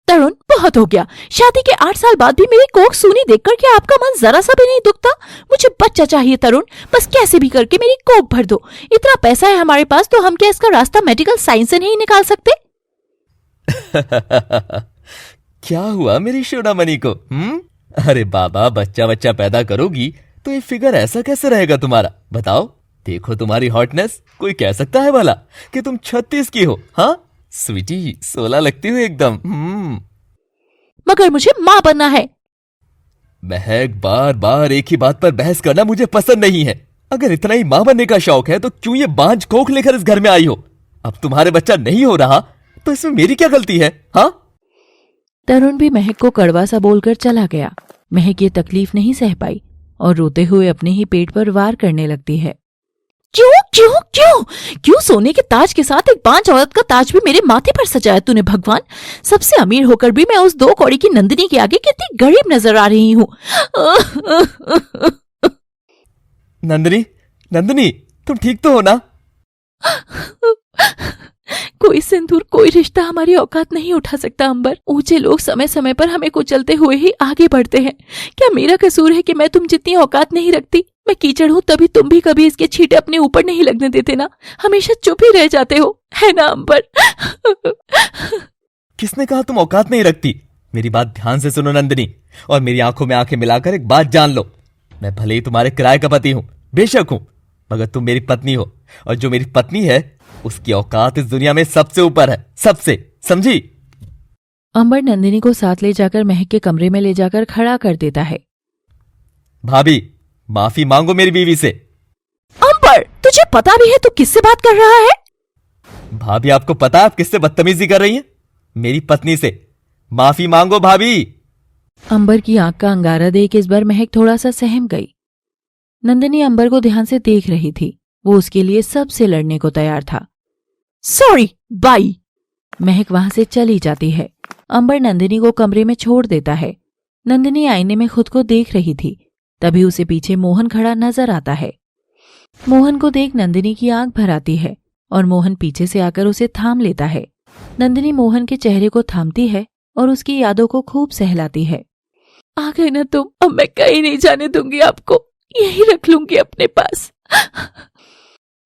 तरुण, बहुत हो गया। शादी के 8 साल बाद भी मेरी कोख सूनी देखकर क्या आपका मन जरा सा भी नहीं दुखता? मुझे बच्चा चाहिए तरुण, बस कैसे भी करके मेरी कोख भर दो। इतना पैसा है हमारे पास, तो हम क्या इसका रास्ता मेडिकल साइंस से नहीं निकाल सकते? क्या हुआ मेरी सोनामणि को? अरे बाबा, बच्चा पैदा करोगी तो ये फिगर ऐसा कैसे रहेगा तुम्हारा? बताओ। देखो तुम्हारी हॉटनेस, कोई कह सकता है भला कि तुम 36 की हो? हाँ स्वीटी, 16 लगती हो एकदम। मगर मुझे माँ बनना है। महक, बार बार एक ही बात पर बहस करना मुझे पसंद नहीं है। अगर इतना ही माँ बनने का शौक है तो क्यों ये बांझ कोख लेकर इस घर में आई हो? अब तुम्हारे बच्चा नहीं हो रहा तो इसमें मेरी क्या गलती है? हाँ? तरुण भी महक को कड़वा सा बोलकर चला गया। महक ये तकलीफ नहीं सह पाई और रोते हुए अपने ही पेट पर वार करने लगती है। क्यों क्यों क्यों क्यों सोने के ताज के साथ एक बांझ औरत का ताज भी मेरे माथे पर सजाया तूने भगवान? सबसे अमीर होकर भी मैं उस 2 कौड़ी की नंदिनी के आगे कितनी गरीब नजर आ रही हूँ। नंदिनी, तुम ठीक तो हो ना? कोई सिंदूर, कोई रिश्ता हमारी औकात नहीं उठा सकता अंबर। ऊंचे लोग समय समय पर हमें कुचलते हुए ही आगे बढ़ते हैं। क्या मेरा कसूर है कि मैं तुम जितनी औकात नहीं रखती? मैं कीचड़ हूँ तभी तुम भी कभी इसके छींटे अपने ऊपर नहीं लगने देते ना। हमेशा चुप ही रह जाते हो, है ना अंबर? किसने कहा तुम औकात नहीं रखती? मेरी बात ध्यान से सुनो नंदिनी, और मेरी आंखों में आंखें मिलाकर एक बात जान लो। मैं भले ही तुम्हारे किराए का पति हूं, बेशक हूं, मगर तुम मेरी पत्नी हो, और जो मेरी पत्नी है उसकी औकात इस दुनिया में सबसे ऊपर है, सबसे, समझी? अंबर नंदिनी को साथ ले जाकर महक के कमरे में ले जाकर खड़ा कर देता है। भाभी, माफी मांगो मेरी बीवी से। अंबर, तुझे पता भी है तू किससे बात कर रहा है? भाभी, आपको पता है आप किससे बदतमीजी कर रही हैं? मेरी पत्नी से। माफी मांगो भाभी। अंबर की आंख का अंगारा देख इस बार महक थोड़ा सा सहम गई। नंदिनी अंबर को ध्यान से देख रही थी। वो उसके लिए सबसे लड़ने को तैयार था। Sorry, by. महक वहां से चली जाती है। अंबर नंदिनी को कमरे में छोड़ देता है। नंदिनी आईने में खुद को देख रही थी, तभी उसे पीछे मोहन खड़ा नजर आता है। मोहन को देख नंदिनी की आंख भर आती है और मोहन पीछे से आकर उसे थाम लेता है। नंदिनी मोहन के चेहरे को थामती है और उसकी यादों को खूब सहलाती है। आ गए ना तुम, अब मैं कहीं नहीं जाने दूंगी आपको, यही रख लूंगी अपने पास।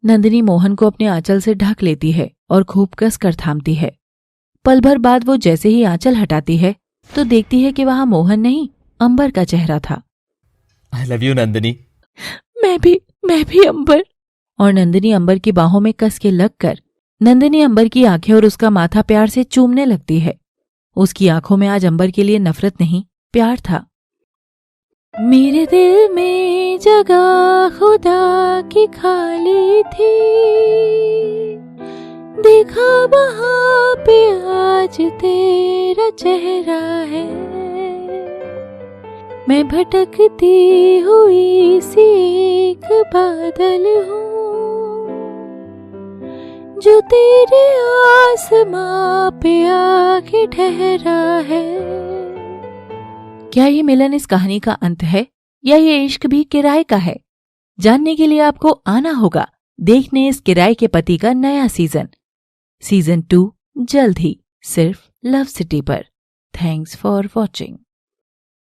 नंदिनी मोहन को अपने आंचल से ढक लेती है और खूब कस कर थामती है। पल भर बाद वो जैसे ही आंचल हटाती है तो देखती है कि वहां मोहन नहीं, अंबर का चेहरा था। I love you Nandini. मैं भी अंबर। और नंदिनी अंबर की बाहों में कस के लगकर नंदिनी अंबर की आंखें और उसका माथा प्यार से चूमने लगती है। उसकी आंखों में आज अंबर के लिए नफरत नहीं, प्यार था। मेरे दिल में जगह खुदा की खाली थी, देखा वहां पे आज तेरा चेहरा है। मैं भटकती हुई सी एक बादल हूँ, जो तेरे आसमां पे आके ठहरा है। क्या ये मिलन इस कहानी का अंत है या ये इश्क भी किराए का है? जानने के लिए आपको आना होगा देखने इस किराए के पति का नया सीजन 2 जल्द ही सिर्फ लव सिटी पर। Thanks for watching.